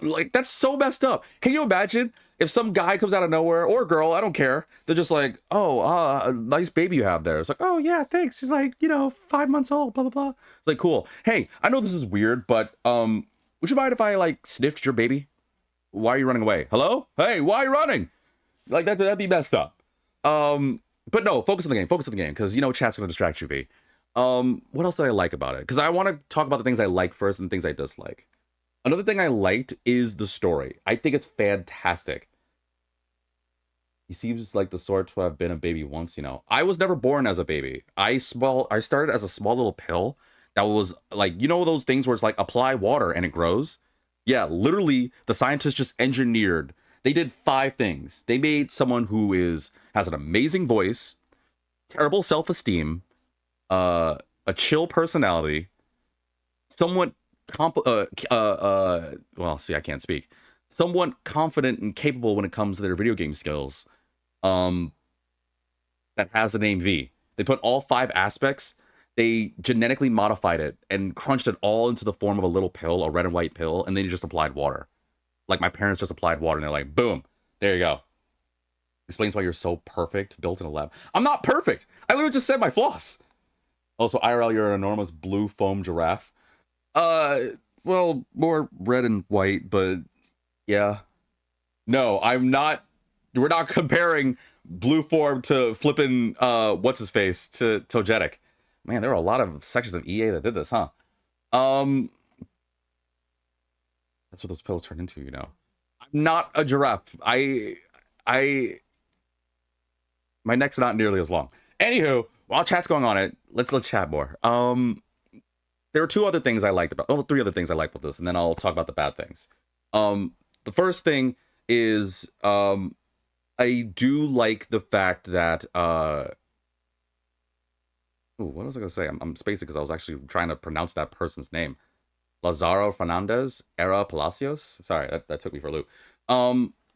Like, that's so messed up. Can you imagine if some guy comes out of nowhere, or girl, I don't care, they're just like, oh, nice baby you have there. It's like, oh yeah, thanks. She's like, 5 months old, blah, blah, blah. It's like, cool. Hey, I know this is weird, but would you mind if I like sniffed your baby? Why are you running away? Hello? Hey, why are you running? Like, that'd be messed up. But no, focus on the game, because chat's gonna distract you, V. What else did I like about it? Because I want to talk about the things I like first and the things I dislike. Another thing I liked is the story. I think it's fantastic. He seems like the sort to have been a baby once, I was never born as a baby. I started as a small little pill that was like, those things where it's like apply water and it grows? Yeah, literally the scientists just engineered. They did 5 things. They made someone who has an amazing voice, terrible self-esteem, a chill personality, somewhat I can't speak. Somewhat confident and capable when it comes to their video game skills. That has the name V. They put all 5 aspects. They genetically modified it and crunched it all into the form of a little pill, a red and white pill, and then you just applied water. Like my parents just applied water and they're like, boom, there you go. Explains why you're so perfect, built in a lab. I'm not perfect. I literally just said my flaws. Also, IRL, you're an enormous blue foam giraffe. Well, more red and white, but yeah. No, I'm not. We're not comparing blue form to flipping, what's his face, to Togetic. Man, there were a lot of sections of EA that did this, huh? That's what those pills turn into, I'm not a giraffe. My neck's not nearly as long. Anywho, while chat's going on it, let's chat more. There were 2 other things I liked about, 3 other things I liked about this, and then I'll talk about the bad things. The first thing is, I do like the fact that, what was I gonna say? I'm spacing because I was actually trying to pronounce that person's name. Lazaro Fernandez, Era Palacios. Sorry, that took me for a loop.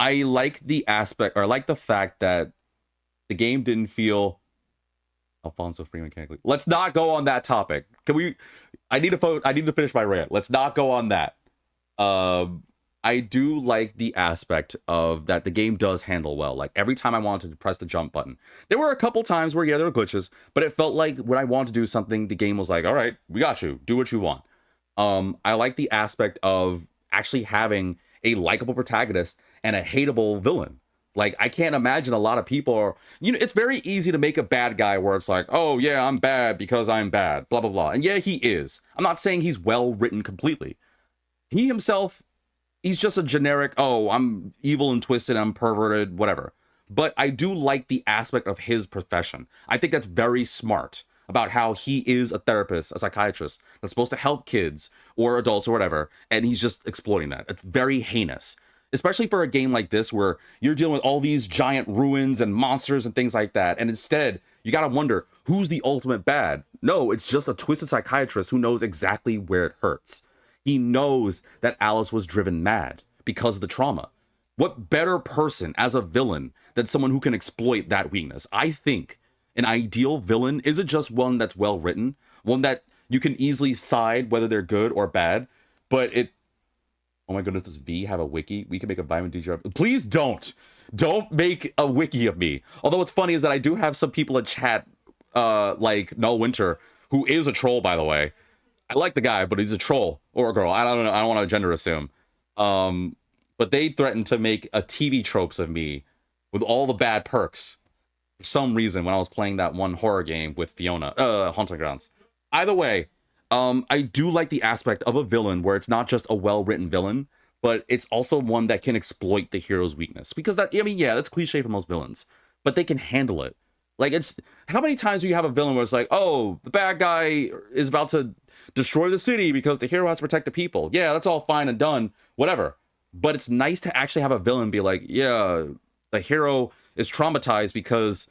I like the aspect, or I like the fact that the game didn't feel Alfonso Free mechanically. Let's not go on that topic. Can we? I need to finish my rant. Let's not go on that. I do like the aspect of that the game does handle well. Like every time I wanted to press the jump button, there were a couple times where there were glitches, but it felt like when I wanted to do something, the game was like, all right, we got you. Do what you want. I like the aspect of actually having a likable protagonist and a hateable villain. Like, I can't imagine a lot of people are, it's very easy to make a bad guy where it's like, oh yeah, I'm bad because I'm bad, blah, blah, blah. And yeah, he is. I'm not saying he's well written completely. He himself, he's just a generic, oh, I'm evil and twisted, I'm perverted, whatever. But I do like the aspect of his profession. I think that's very smart about how he is a therapist, a psychiatrist that's supposed to help kids or adults or whatever, and he's just exploiting that. It's very heinous, especially for a game like this where you're dealing with all these giant ruins and monsters and things like that. And instead, you gotta wonder, who's the ultimate bad? No, it's just a twisted psychiatrist who knows exactly where it hurts. He knows that Alice was driven mad because of the trauma. What better person as a villain than someone who can exploit that weakness? I think an ideal villain isn't just one that's well written, one that you can easily side whether they're good or bad, but it... Oh my goodness, does V have a wiki? We can make a VitaminDGR. Please don't! Don't make a wiki of me. Although what's funny is that I do have some people in chat, like Null Winter, who is a troll, by the way. I like the guy, but he's a troll. Or a girl. I don't know. I don't want to gender assume. But they threatened to make a TV tropes of me with all the bad perks. For some reason, when I was playing that one horror game with Fiona. Haunting Grounds. Either way, I do like the aspect of a villain where it's not just a well-written villain, but it's also one that can exploit the hero's weakness. Because that, I mean, yeah, that's cliche for most villains, but they can handle it. Like, it's... How many times do you have a villain where it's like, oh, the bad guy is about to destroy the city because the hero has to protect the people. Yeah, that's all fine and done, whatever. But it's nice to actually have a villain be like, yeah, the hero is traumatized because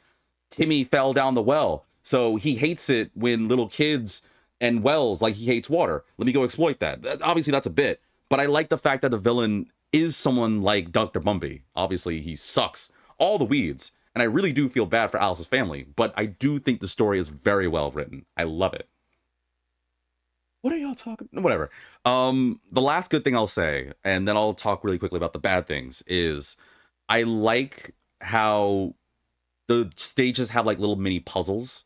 Timmy fell down the well. So he hates it when little kids and wells, like he hates water. Let me go exploit that. Obviously, that's a bit. But I like the fact that the villain is someone like Dr. Bumby. Obviously, he sucks all the weeds. And I really do feel bad for Alice's family. But I do think the story is very well written. I love it. What are y'all talking? Whatever. The last good thing I'll say, and then I'll talk really quickly about the bad things, is I like how the stages have like little mini puzzles.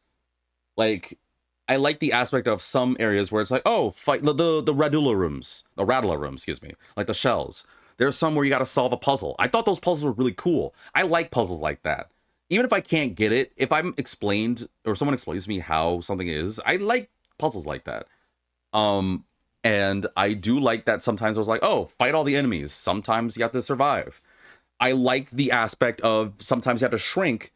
Like, I like the aspect of some areas where it's like, oh, fight the radula rooms, excuse me, like the shells. There's some where you got to solve a puzzle. I thought those puzzles were really cool. I like puzzles like that. Even if I can't get it, if I'm explained or someone explains to me how something is, I like puzzles like that. And I do like that sometimes I was like, oh, fight all the enemies. Sometimes you have to survive. I like the aspect of sometimes you have to shrink.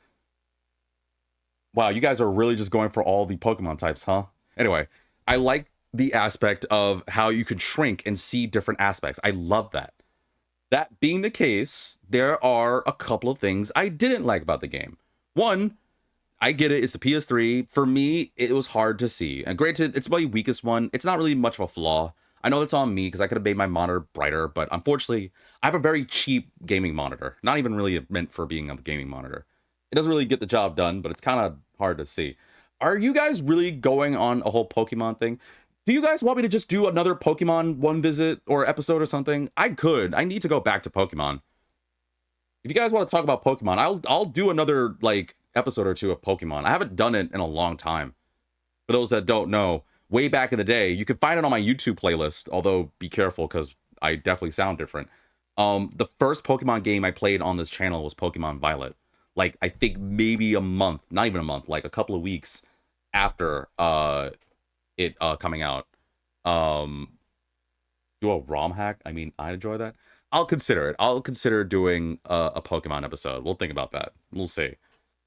Wow, you guys are really just going for all the Pokemon types, huh? Anyway, I like the aspect of how you can shrink and see different aspects. I love that. That being the case, there are a couple of things I didn't like about the game. One, I get it, it's the PS3. For me, it was hard to see. And granted, it's my weakest one. It's not really much of a flaw. I know it's on me because I could have made my monitor brighter, but unfortunately, I have a very cheap gaming monitor. Not even really meant for being a gaming monitor. It doesn't really get the job done, but it's kind of hard to see. Are you guys really going on a whole Pokemon thing? Do you guys want me to just do another Pokemon one visit or episode or something? I could. I need to go back to Pokemon. If you guys want to talk about Pokemon, I'll do another like episode or two of Pokemon. I haven't done it in a long time. For those that don't know, way back in the day, you can find it on my YouTube playlist, although be careful because I definitely sound different. The first Pokemon game I played on this channel was Pokemon Violet. Like, I think maybe a month, not even a month, like a couple of weeks after it coming out. Do a ROM hack? I mean, I enjoy that. I'll consider it. I'll consider doing a Pokemon episode. We'll think about that. We'll see.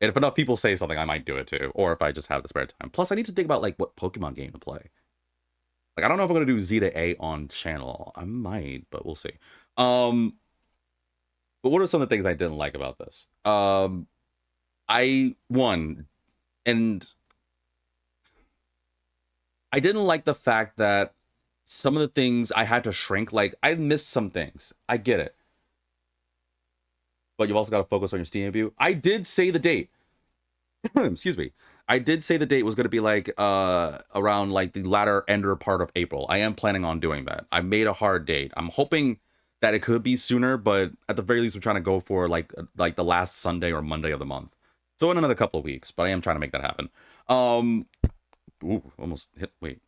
And if enough people say something, I might do it too. Or if I just have the spare time. Plus, I need to think about, like, what Pokemon game to play. Like, I don't know if I'm going to do Z to A on channel. I might, but we'll see. But what are some of the things I didn't like about this? I didn't like the fact that some of the things I had to shrink. Like, I missed some things. I get it. But you've also got to focus on your Steam review. I did say the date. Excuse me. I did say the date was going to be like around like the latter ender part of April. I am planning on doing that. I made a hard date. I'm hoping that it could be sooner, but at the very least, we're trying to go for like the last Sunday or Monday of the month. So in another couple of weeks, but I am trying to make that happen. Ooh, almost hit. Wait.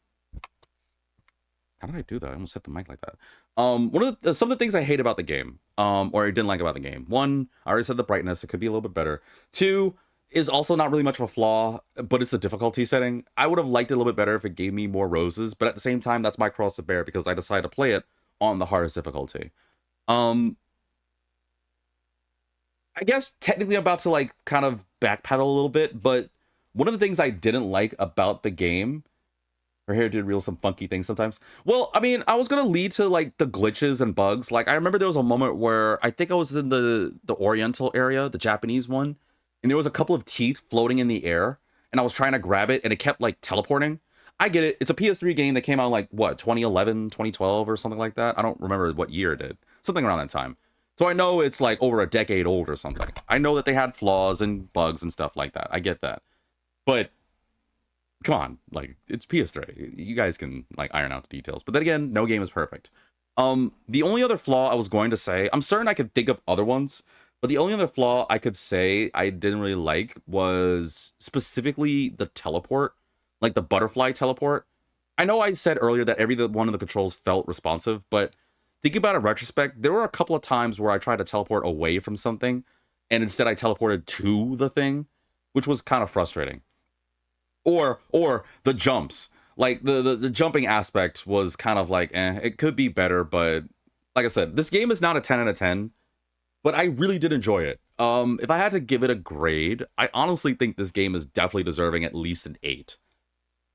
How did I do that? I almost hit the mic like that. Some of the things I hate about the game, or I didn't like about the game. One, I already said the brightness. It could be a little bit better. Two, is also not really much of a flaw, but it's the difficulty setting. I would have liked it a little bit better if it gave me more roses, but at the same time, that's my cross to bear because I decided to play it on the hardest difficulty. I guess technically I'm about to like kind of backpedal a little bit, but one of the things I didn't like about the game, her hair did reveal some funky things sometimes. Well, I mean, I was gonna lead to like the glitches and bugs. Like I remember there was a moment where I think I was in the Oriental area, the Japanese one, and there was a couple of teeth floating in the air, and I was trying to grab it, and it kept like teleporting. I get it. It's a PS3 game that came out in, like, what, 2011, 2012 or something like that? I don't remember what year it did. Something around that time. So I know it's like over a decade old or something. I know that they had flaws and bugs and stuff like that. I get that. But come on, like, it's PS3. You guys can like iron out the details. But then again, no game is perfect. The only other flaw I was going to say, I'm certain I could think of other ones, but the only other flaw I could say I didn't really like was specifically the teleport, like the butterfly teleport. I know I said earlier that every one of the controls felt responsive, but thinking about it in retrospect, there were a couple of times where I tried to teleport away from something, and instead I teleported to the thing, which was kind of frustrating. Or the jumps. Like, the jumping aspect was kind of like, it could be better, but like I said, this game is not a 10 out of 10, but I really did enjoy it. If I had to give it a grade, I honestly think this game is definitely deserving at least an 8.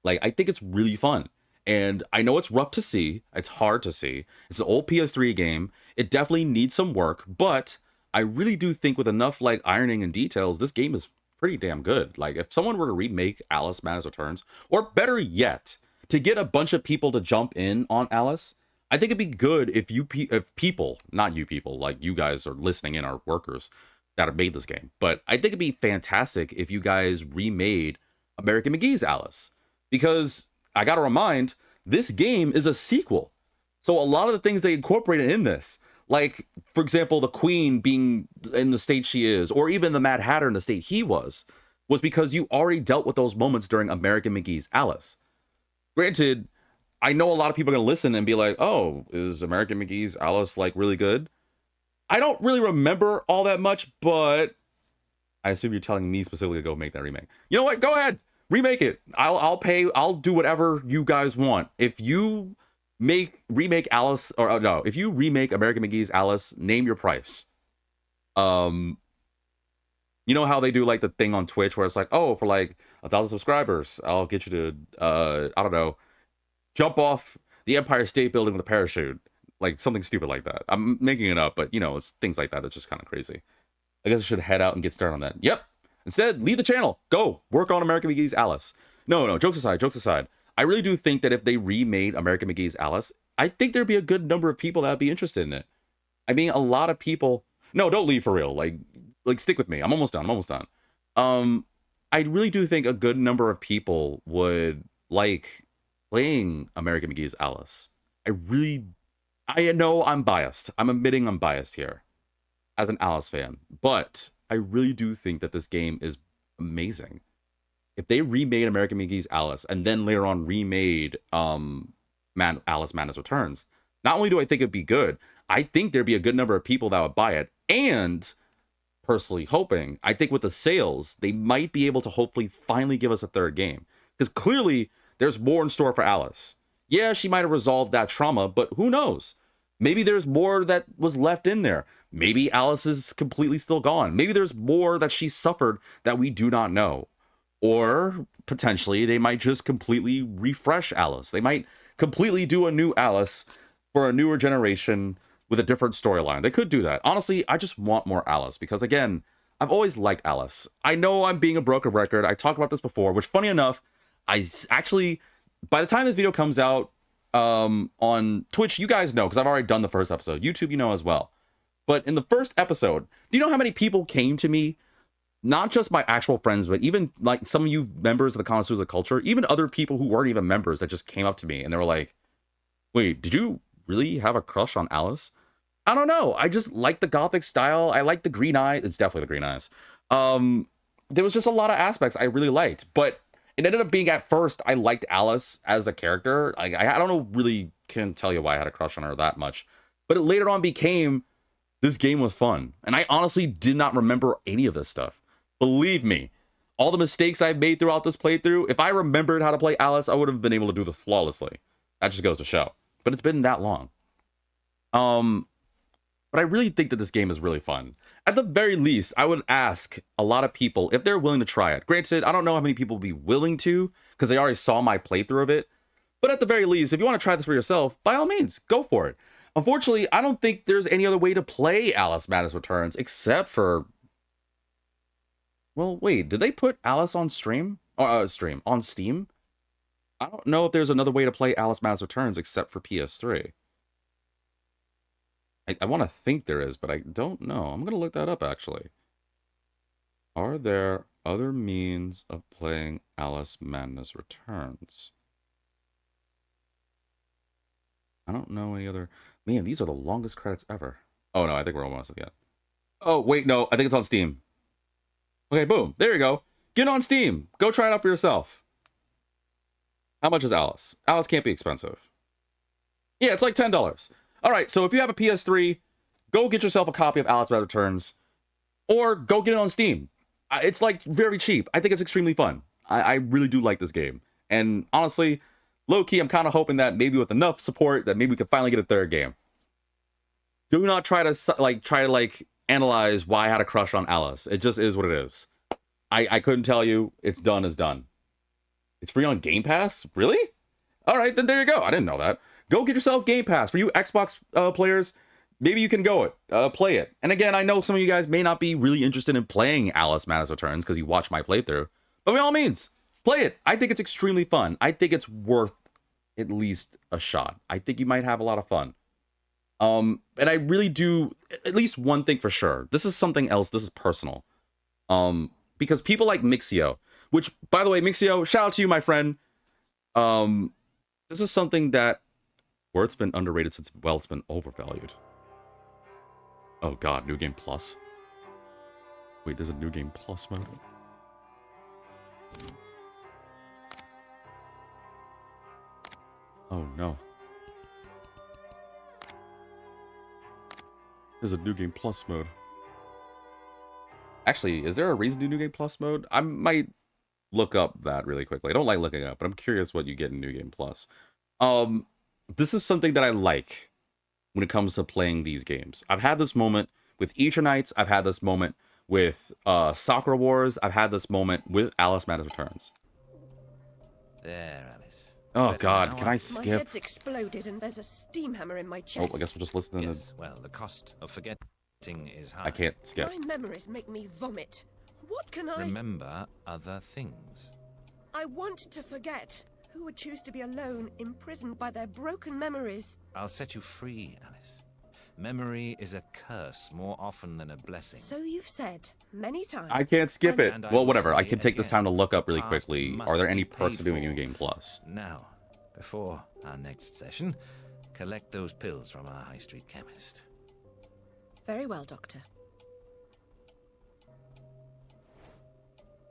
Like, I think it's really fun. And I know it's rough to see. It's hard to see. It's an old PS3 game. It definitely needs some work, but I really do think with enough, like, ironing and details, this game is pretty damn good. Like, if someone were to remake Alice Madness Returns, or better yet, to get a bunch of people to jump in on Alice, I think it'd be good if people, not you people, like you guys are listening in, are workers that have made this game. But I think it'd be fantastic if you guys remade American McGee's Alice. Because I gotta remind, this game is a sequel. So a lot of the things they incorporated in this, like, for example, the Queen being in the state she is, or even the Mad Hatter in the state he was because you already dealt with those moments during American McGee's Alice. Granted, I know a lot of people are going to listen and be like, oh, is American McGee's Alice, like, really good? I don't really remember all that much, but I assume you're telling me specifically to go make that remake. You know what? Go ahead. Remake it. I'll pay. I'll do whatever you guys want. If you remake Alice, or no, if you remake American McGee's Alice, name your price. You know how they do like the thing on Twitch where it's like, oh, for like 1,000 subscribers, I'll get you to I don't know, jump off the Empire State Building with a parachute, like something stupid like that. I'm making it up, but you know, it's things like that. It's just kind of crazy. I guess I should head out and get started on that. Yep. Instead, leave the channel. Go work on American McGee's Alice. No, jokes aside. I really do think that if they remade American McGee's Alice, I think there'd be a good number of people that would be interested in it. I mean, a lot of people. No, don't leave for real. Like stick with me. I'm almost done. I really do think a good number of people would like playing American McGee's Alice. I know I'm biased. I'm admitting I'm biased here as an Alice fan, but I really do think that this game is amazing. If they remade American McGee's Alice and then later on remade Alice Madness Returns, not only do I think it'd be good, I think there'd be a good number of people that would buy it. And personally hoping, I think with the sales, they might be able to hopefully finally give us a third game. Because clearly there's more in store for Alice. Yeah, she might have resolved that trauma, but who knows? Maybe there's more that was left in there. Maybe Alice is completely still gone. Maybe there's more that she suffered that we do not know. Or potentially they might just completely refresh Alice. They might completely do a new Alice for a newer generation with a different storyline. They could do that. Honestly, I just want more Alice because, again, I've always liked Alice. I know I'm being a broken record. I talked about this before, which, funny enough, I actually, by the time this video comes out on Twitch, you guys know because I've already done the first episode. YouTube, you know as well. But in the first episode, do you know how many people came to me? Not just my actual friends, but even like some of you members of the Connoisseurs of Culture, even other people who weren't even members that just came up to me and they were like, wait, did you really have a crush on Alice? I don't know. I just like the gothic style. I like the green eyes. It's definitely the green eyes. There was just a lot of aspects I really liked, but it ended up being, at first, I liked Alice as a character. I don't really can't tell you why I had a crush on her that much. But it later on became, this game was fun. And I honestly did not remember any of this stuff. Believe me, all the mistakes I've made throughout this playthrough, if I remembered how to play Alice, I would have been able to do this flawlessly. That just goes to show. But it's been that long. But I really think that this game is really fun. At the very least, I would ask a lot of people if they're willing to try it. Granted, I don't know how many people will be willing to, because they already saw my playthrough of it. But at the very least, if you want to try this for yourself, by all means, go for it. Unfortunately, I don't think there's any other way to play Alice Madness Returns except for... Well, wait, did they put Alice on stream? Or on Steam? I don't know if there's another way to play Alice Madness Returns except for PS3. I want to think there is, but I don't know. I'm going to look that up, actually. Are there other means of playing Alice Madness Returns? I don't know any other... Man, these are the longest credits ever. Oh, no, I think we're almost at the end. Oh, wait, no, I think it's on Steam. Okay, boom. There you go. Get on Steam. Go try it out for yourself. How much is Alice? Alice can't be expensive. Yeah, it's like $10. All right, so if you have a PS3, go get yourself a copy of Alice Madness Returns, or go get it on Steam. It's like very cheap. I think it's extremely fun. I really do like this game. And honestly, low-key, I'm kind of hoping that maybe with enough support that maybe we can finally get a third game. Do not try to analyze why I had a crush on Alice. It just is what it is. I couldn't tell you. It's done is done. It's free on Game Pass? Really? All right, then there you go. I didn't know that. Go get yourself Game Pass. For you Xbox players, maybe you can play it. And again, I know some of you guys may not be really interested in playing Alice Madness Returns because you watch my playthrough. But by all means, play it. I think it's extremely fun. I think it's worth at least a shot. I think you might have a lot of fun. And I really do, at least one thing for sure. This is something else. This is personal. Because people like Mixio, which, by the way, Mixio, shout out to you, my friend. This is something that worth's been underrated since, well, it's been overvalued. Oh god, New Game Plus. Wait, there's a New Game Plus mode? Oh no. There's a New Game Plus mode. Actually, is there a reason to do New Game Plus mode? I might look up that really quickly. I don't like looking up, but I'm curious what you get in New Game Plus. This is something that I like when it comes to playing these games. I've had this moment with Eternights. I've had this moment with Sakura Wars. I've had this moment with Alice Madness Returns. There, Alice. Oh god, can I skip? My head's exploded and there's a steam hammer in my chest. Oh, I guess we'll just listen to Yes, well, the cost of forgetting is high. I can't skip. My memories make me vomit. What can I... Remember other things. I want to forget. Who would choose to be alone, imprisoned by their broken memories? I'll set you free, Alice. Memory is a curse more often than a blessing. So you've said many times. I can't skip it. And I Well, will whatever. I say can take this again, time to look up really past quickly. must Are there any be perks to paid doing New for. Game Plus? Now, before our next session, collect those pills from our high street chemist. Very well, Doctor.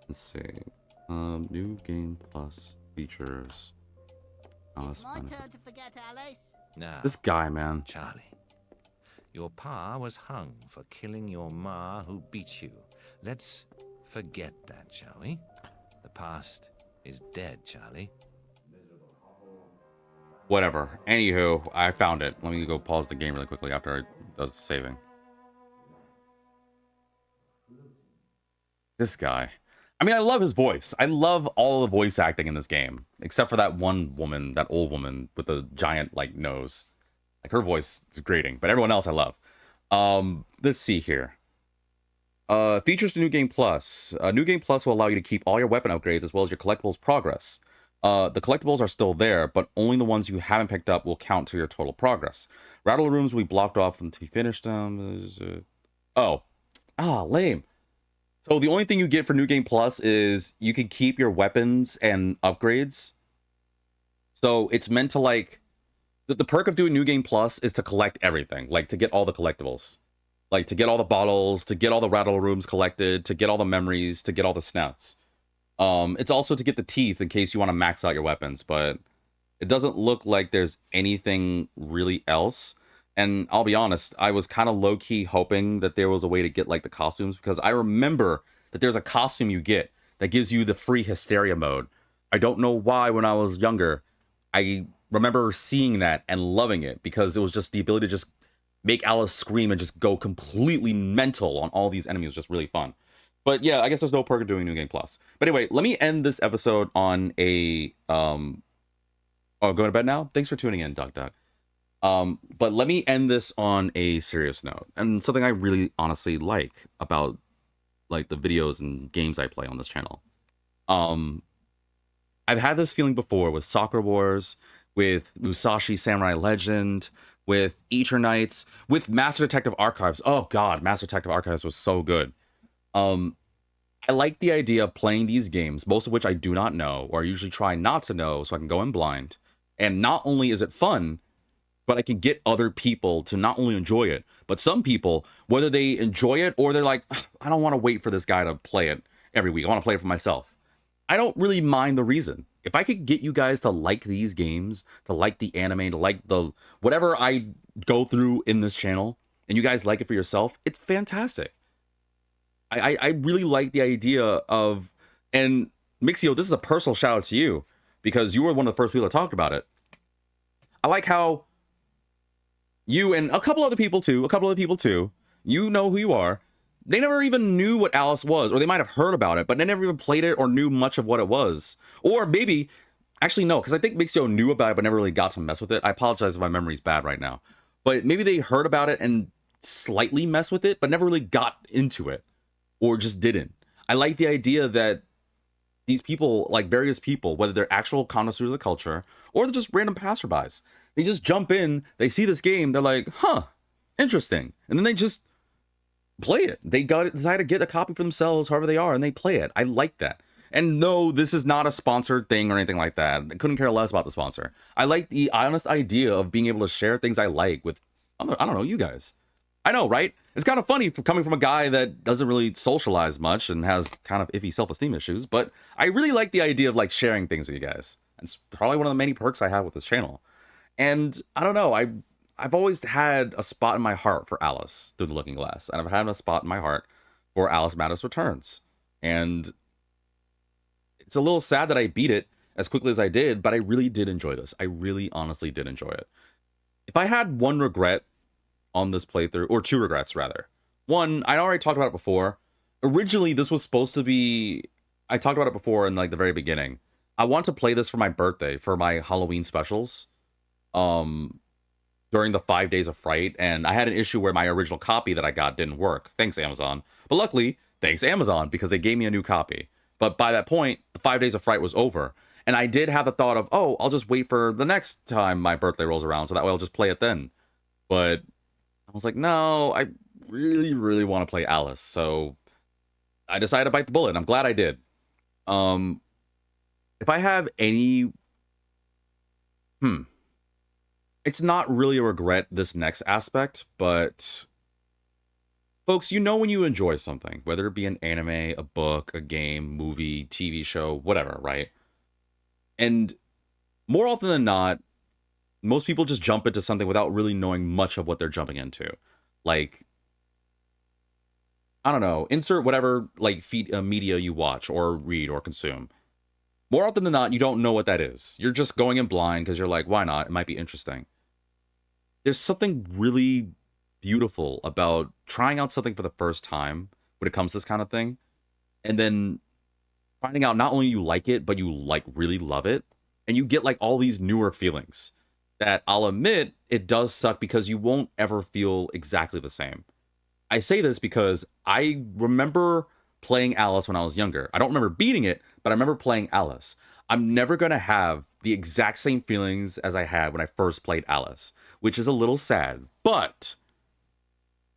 Let's see. New Game Plus features. It's my turn to forget, Alice. Now, This guy, man. Charlie, your pa was hung for killing your ma who beat you. Let's forget that, shall we? The past is dead, Charlie. Whatever. Anywho, I found it. Let me go pause the game really quickly after it does the saving. This guy. I mean, I love his voice. I love all the voice acting in this game. Except for that one woman, that old woman with the giant, nose. Her voice is grating. But everyone else I love. Let's see here. Features to New Game Plus. New Game Plus will allow you to keep all your weapon upgrades as well as your collectibles progress. The collectibles are still there, but only the ones you haven't picked up will count to your total progress. Rattle rooms will be blocked off until you finish them. Lame. So the only thing you get for New Game Plus is you can keep your weapons and upgrades. So it's meant to the perk of doing New Game Plus is to collect everything, to get all the collectibles. To get all the bottles, to get all the rattle rooms collected, to get all the memories, to get all the snouts. It's also to get the teeth in case you want to max out your weapons, but It doesn't look like there's anything really else. And I'll be honest, I was kind of low-key hoping that there was a way to get like the costumes, because I remember that there's a costume you get that gives you the free hysteria mode. I don't know why when I was younger, I remember seeing that and loving it, because it was just the ability to just make Alice scream and just go completely mental on all these enemies was just really fun. But yeah, I guess there's no perk of doing New Game Plus. But anyway, let me end this episode on a oh, going to bed now? Thanks for tuning in, Duck Duck. But let me end this on a serious note, and something I really honestly like about like the videos and games I play on this channel. I've had this feeling before with Soccer Wars, with Musashi Samurai Legend, with Eternights, with Master Detective Archives. Oh god, Master Detective Archives was so good. I like the idea of playing these games, most of which I do not know, or I usually try not to know so I can go in blind. And not only is it fun, but I can get other people to not only enjoy it, but some people, whether they enjoy it or they're like, I don't want to wait for this guy to play it every week. I want to play it for myself. I don't really mind the reason. If I could get you guys to like these games, to like the anime, to like the whatever I go through in this channel, and you guys like it for yourself, it's fantastic. I really like the idea of, and Mixio, this is a personal shout out to you, because you were one of the first people that talked about it. I like how you and a couple other people too, you know who you are. They never even knew what Alice was, or they might have heard about it, but they never even played it or knew much of what it was. Or maybe, actually no, because I think Mixio knew about it, but never really got to mess with it. I apologize if my memory's bad right now. But maybe they heard about it and slightly messed with it, but never really got into it, or just didn't. I like the idea that these people, like various people, whether they're actual connoisseurs of the culture, or they're just random passerbys, they just jump in, they see this game, they're like, huh, interesting. And then they just play it. They decide to get a copy for themselves, however they are, and they play it. I like that. And no, this is not a sponsored thing or anything like that. I couldn't care less about the sponsor. I like the honest idea of being able to share things I like with, I don't know, you guys. I know, right? It's kind of funny coming from a guy that doesn't really socialize much and has kind of iffy self-esteem issues, but I really like the idea of like sharing things with you guys. It's probably one of the many perks I have with this channel. And I don't know, I've always had a spot in my heart for Alice through the Looking Glass, and I've had a spot in my heart for Alice Madness Returns. And it's a little sad that I beat it as quickly as I did, but I really did enjoy this. I really honestly did enjoy it. If I had one regret on this playthrough, or two regrets rather. One, I already talked about it before. Originally, this was supposed to be, I talked about it before in like the very beginning. I want to play this for my birthday, for my Halloween specials. During the 5 Days of Fright, and I had an issue where my original copy that I got didn't work. Thanks, Amazon. But luckily, thanks, Amazon, because they gave me a new copy. But by that point, the 5 Days of Fright was over. And I did have the thought of, oh, I'll just wait for the next time my birthday rolls around, so that way I'll just play it then. But I was like, no, I really, really want to play Alice. So I decided to bite the bullet. I'm glad I did. If I have any... It's not really a regret, this next aspect, but... Folks, you know when you enjoy something, whether it be an anime, a book, a game, movie, TV show, whatever, right? And more often than not, most people just jump into something without really knowing much of what they're jumping into. Like, I don't know, insert whatever like media you watch or read or consume. More often than not, you don't know what that is. You're just going in blind because you're like, why not? It might be interesting. There's something really beautiful about trying out something for the first time when it comes to this kind of thing, and then finding out not only you like it, but you like really love it, and you get like all these newer feelings that I'll admit it does suck because you won't ever feel exactly the same. I say this because I remember playing Alice when I was younger. I don't remember beating it, but I remember playing Alice. I'm never going to have the exact same feelings as I had when I first played Alice, which is a little sad. But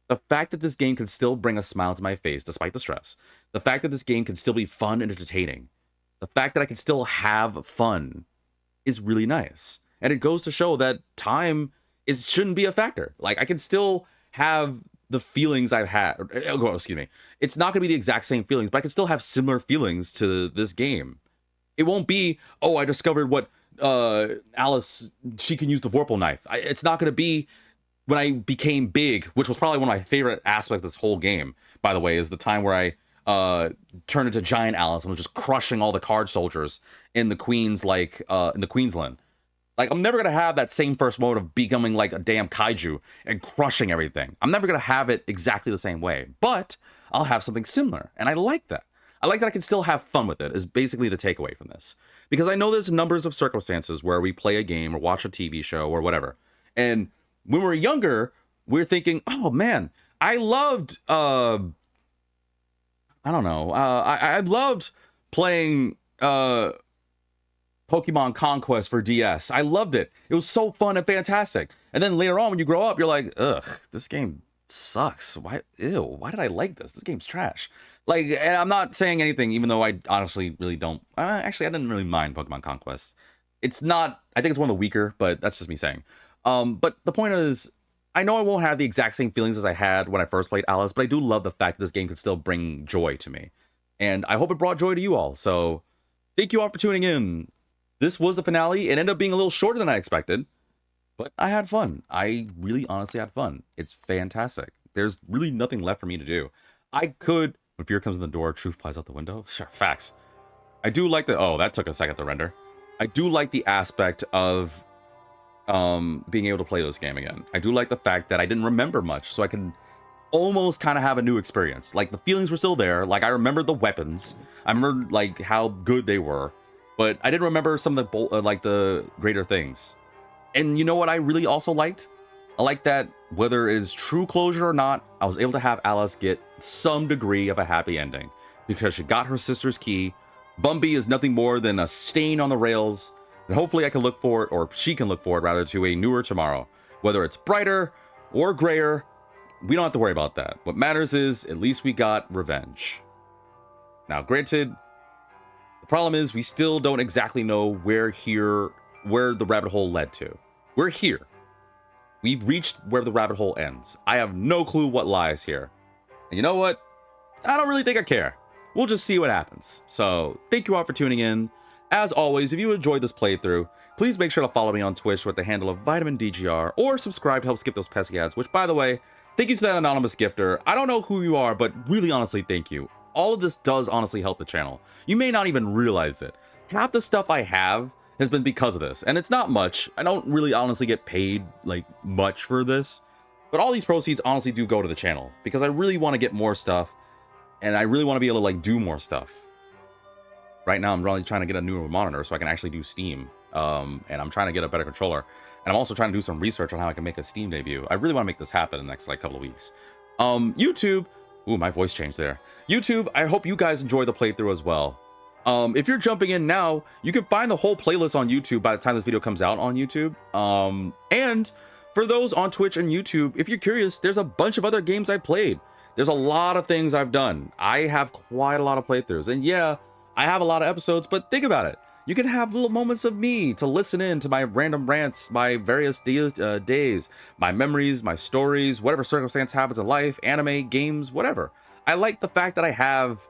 the fact that this game can still bring a smile to my face despite the stress, the fact that this game can still be fun and entertaining, the fact that I can still have fun is really nice. And it goes to show that time shouldn't be a factor. Like, I can still have the feelings I've had. Excuse me. It's not going to be the exact same feelings, but I can still have similar feelings to this game. It won't be, oh, I discovered what Alice, she can use the Vorpal knife. It's not going to be when I became big, which was probably one of my favorite aspects of this whole game, by the way, is the time where I turned into Giant Alice and was just crushing all the card soldiers in the Queens, like, in the Queensland. Like, I'm never going to have that same first mode of becoming like a damn kaiju and crushing everything. I'm never going to have it exactly the same way, but I'll have something similar. And I like that. I like that I can still have fun with it, is basically the takeaway from this. Because I know there's numbers of circumstances where we play a game or watch a TV show or whatever. And when we're younger, we're thinking, oh man, I loved, I don't know, I loved playing, Pokemon Conquest for DS. I loved it. It was so fun and fantastic. And then later on, when you grow up, you're like, ugh, this game sucks. Why did I like this? This game's trash. Like, and I'm not saying anything, even though I honestly really don't. Actually, I didn't really mind Pokemon Conquest. It's not, I think it's one of the weaker, but that's just me saying. But the point is, I know I won't have the exact same feelings as I had when I first played Alice, but I do love the fact that this game could still bring joy to me. And I hope it brought joy to you all. So thank you all for tuning in. This was the finale. It ended up being a little shorter than I expected, but I had fun. I really honestly had fun. It's fantastic. There's really nothing left for me to do. I could, when fear comes in the door, truth flies out the window. Sure, facts. I do like the, oh, that took a second to render. I do like the aspect of being able to play this game again. I do like the fact that I didn't remember much, so I can almost kind of have a new experience. Like, the feelings were still there. Like, I remembered the weapons. I remembered, like, how good they were. But I didn't remember some of the like the greater things. And you know what I really also liked? I like that whether it is true closure or not, I was able to have Alice get some degree of a happy ending because she got her sister's key. Bumby is nothing more than a stain on the rails, and hopefully I can look forward, or she can look forward rather, to a newer tomorrow. Whether it's brighter or grayer, we don't have to worry about that. What matters is at least we got revenge. Now, granted, the problem is we still don't exactly know where the rabbit hole led to. We're here. We've reached where the rabbit hole ends. I have no clue what lies here. And you know what? I don't really think I care. We'll just see what happens. So thank you all for tuning in. As always, if you enjoyed this playthrough, please make sure to follow me on Twitch with the handle of VitaminDGR, or subscribe to help skip those pesky ads, which, by the way, thank you to that anonymous gifter. I don't know who you are, but really honestly, thank you. All of this does honestly help the channel. You may not even realize it. Half the stuff I have has been because of this, and it's not much. I don't really honestly get paid like much for this, but all these proceeds honestly do go to the channel because I really want to get more stuff, and I really want to be able to like do more stuff. Right now, I'm really trying to get a newer monitor so I can actually do Steam, and I'm trying to get a better controller, and I'm also trying to do some research on how I can make a Steam debut. I really want to make this happen in the next like couple of weeks. YouTube. Ooh, my voice changed there. YouTube, I hope you guys enjoy the playthrough as well. If you're jumping in now, you can find the whole playlist on YouTube by the time this video comes out on YouTube. And for those on Twitch and YouTube, if you're curious, there's a bunch of other games I've played. There's a lot of things I've done. I have quite a lot of playthroughs. And yeah, I have a lot of episodes, but think about it. You can have little moments of me to listen in to my random rants, my various days, my memories, my stories, whatever circumstance happens in life, anime, games, whatever. I like the fact that I have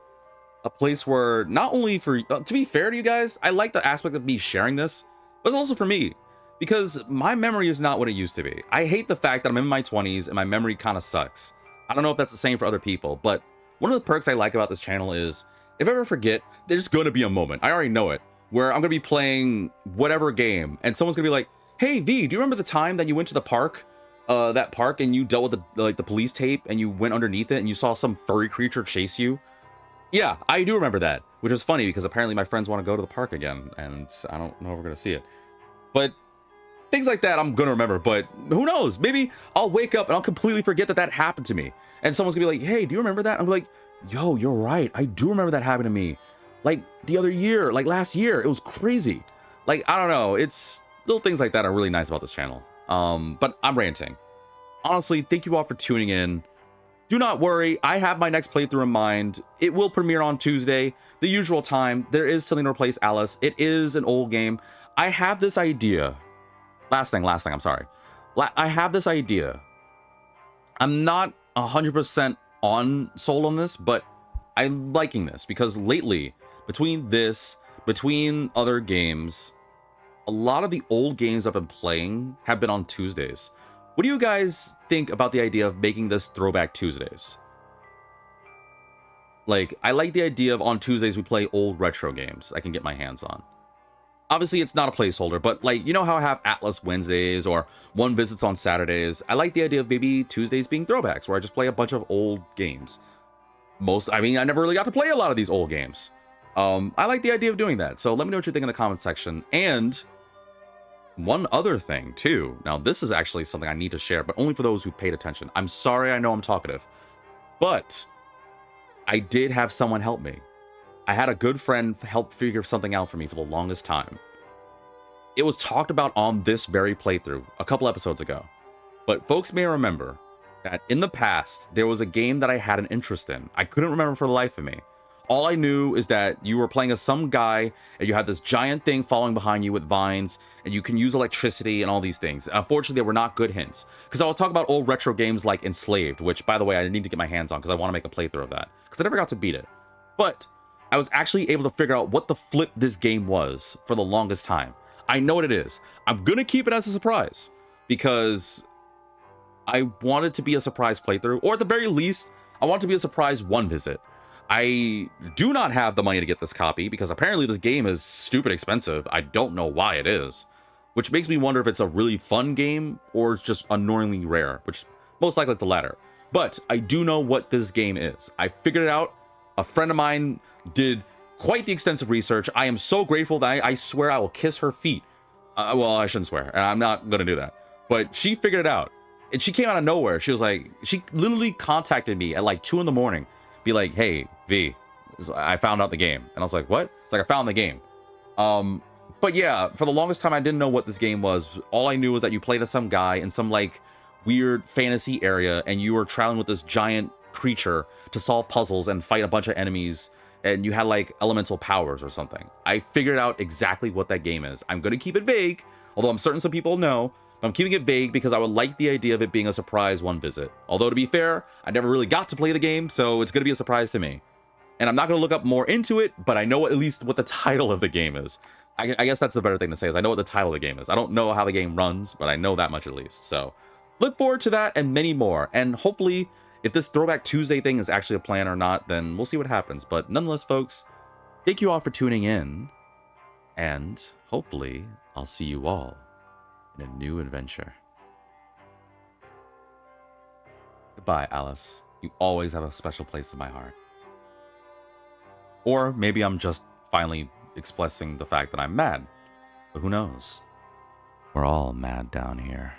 a place where not only for, to be fair to you guys, I like the aspect of me sharing this, but it's also for me, because my memory is not what it used to be. I hate the fact that I'm in my 20s and my memory kind of sucks. I don't know if that's the same for other people, but one of the perks I like about this channel is, if I ever forget, there's going to be a moment, I already know it, where I'm going to be playing whatever game, and someone's going to be like, hey V, do you remember the time that you went to the park, that park, and you dealt with the police tape, and you went underneath it, and you saw some furry creature chase you? Yeah, I do remember that, which was funny, because apparently my friends want to go to the park again, and I don't know if we're going to see it. But things like that I'm going to remember, but who knows? Maybe I'll wake up and I'll completely forget that that happened to me, and someone's going to be like, hey, do you remember that? I'm like, yo, you're right, I do remember that happened to me. Like the other year, like last year, it was crazy. Like, I don't know, it's little things like that are really nice about this channel. But I'm ranting. Honestly, thank you all for tuning in. Do not worry, I have my next playthrough in mind. It will premiere on Tuesday, the usual time. There is something to replace Alice. It is an old game. I have this idea. Last thing, I'm sorry. I have this idea. I'm not 100% sold on this, but I'm liking this because lately, between this, between other games, a lot of the old games I've been playing have been on Tuesdays. What do you guys think about the idea of making this Throwback Tuesdays? Like, I like the idea of on Tuesdays we play old retro games I can get my hands on. Obviously, it's not a placeholder, but like, you know how I have Atlas Wednesdays or One Visits on Saturdays? I like the idea of maybe Tuesdays being throwbacks, where I just play a bunch of old games. I never really got to play a lot of these old games. I like the idea of doing that, so let me know what you think in the comment section. And one other thing, too. Now, this is actually something I need to share, but only for those who paid attention. I'm sorry, I know I'm talkative, but I did have someone help me. I had a good friend help figure something out for me for the longest time. It was talked about on this very playthrough a couple episodes ago, but folks may remember that in the past, there was a game that I had an interest in. I couldn't remember for the life of me. All I knew is that you were playing as some guy, and you had this giant thing following behind you with vines, and you can use electricity and all these things. Unfortunately, they were not good hints, because I was talking about old retro games like Enslaved, which, by the way, I need to get my hands on, because I want to make a playthrough of that, because I never got to beat it. But I was actually able to figure out what the flip this game was for the longest time. I know what it is. I'm going to keep it as a surprise, because I want it to be a surprise playthrough, or at the very least, I want it to be a surprise one visit. I do not have the money to get this copy, because apparently this game is stupid expensive. I don't know why it is, which makes me wonder if it's a really fun game, or it's just annoyingly rare, which most likely the latter. But I do know what this game is. I figured it out. A friend of mine did quite the extensive research. I am so grateful that I swear I will kiss her feet. Well, I shouldn't swear, and I'm not going to do that. But she figured it out. And she came out of nowhere. She was like, she literally contacted me at like 2 in the morning. Be like, hey, V, I found out the game. And I was like, what? It's like, I found the game. But yeah, for the longest time, I didn't know what this game was. All I knew was that you played as some guy in some like weird fantasy area, and you were traveling with this giant creature to solve puzzles and fight a bunch of enemies, and you had like elemental powers or something. I figured out exactly what that game is. I'm going to keep it vague, although I'm certain some people know. But I'm keeping it vague because I would like the idea of it being a surprise one visit. Although, to be fair, I never really got to play the game, so it's going to be a surprise to me. And I'm not going to look up more into it, but I know at least what the title of the game is. I guess that's the better thing to say, is I know what the title of the game is. I don't know how the game runs, but I know that much at least. So look forward to that and many more. And hopefully, if this Throwback Tuesday thing is actually a plan or not, then we'll see what happens. But nonetheless, folks, thank you all for tuning in. And hopefully, I'll see you all in a new adventure. Goodbye, Alice. You always have a special place in my heart. Or maybe I'm just finally expressing the fact that I'm mad. But who knows? We're all mad down here.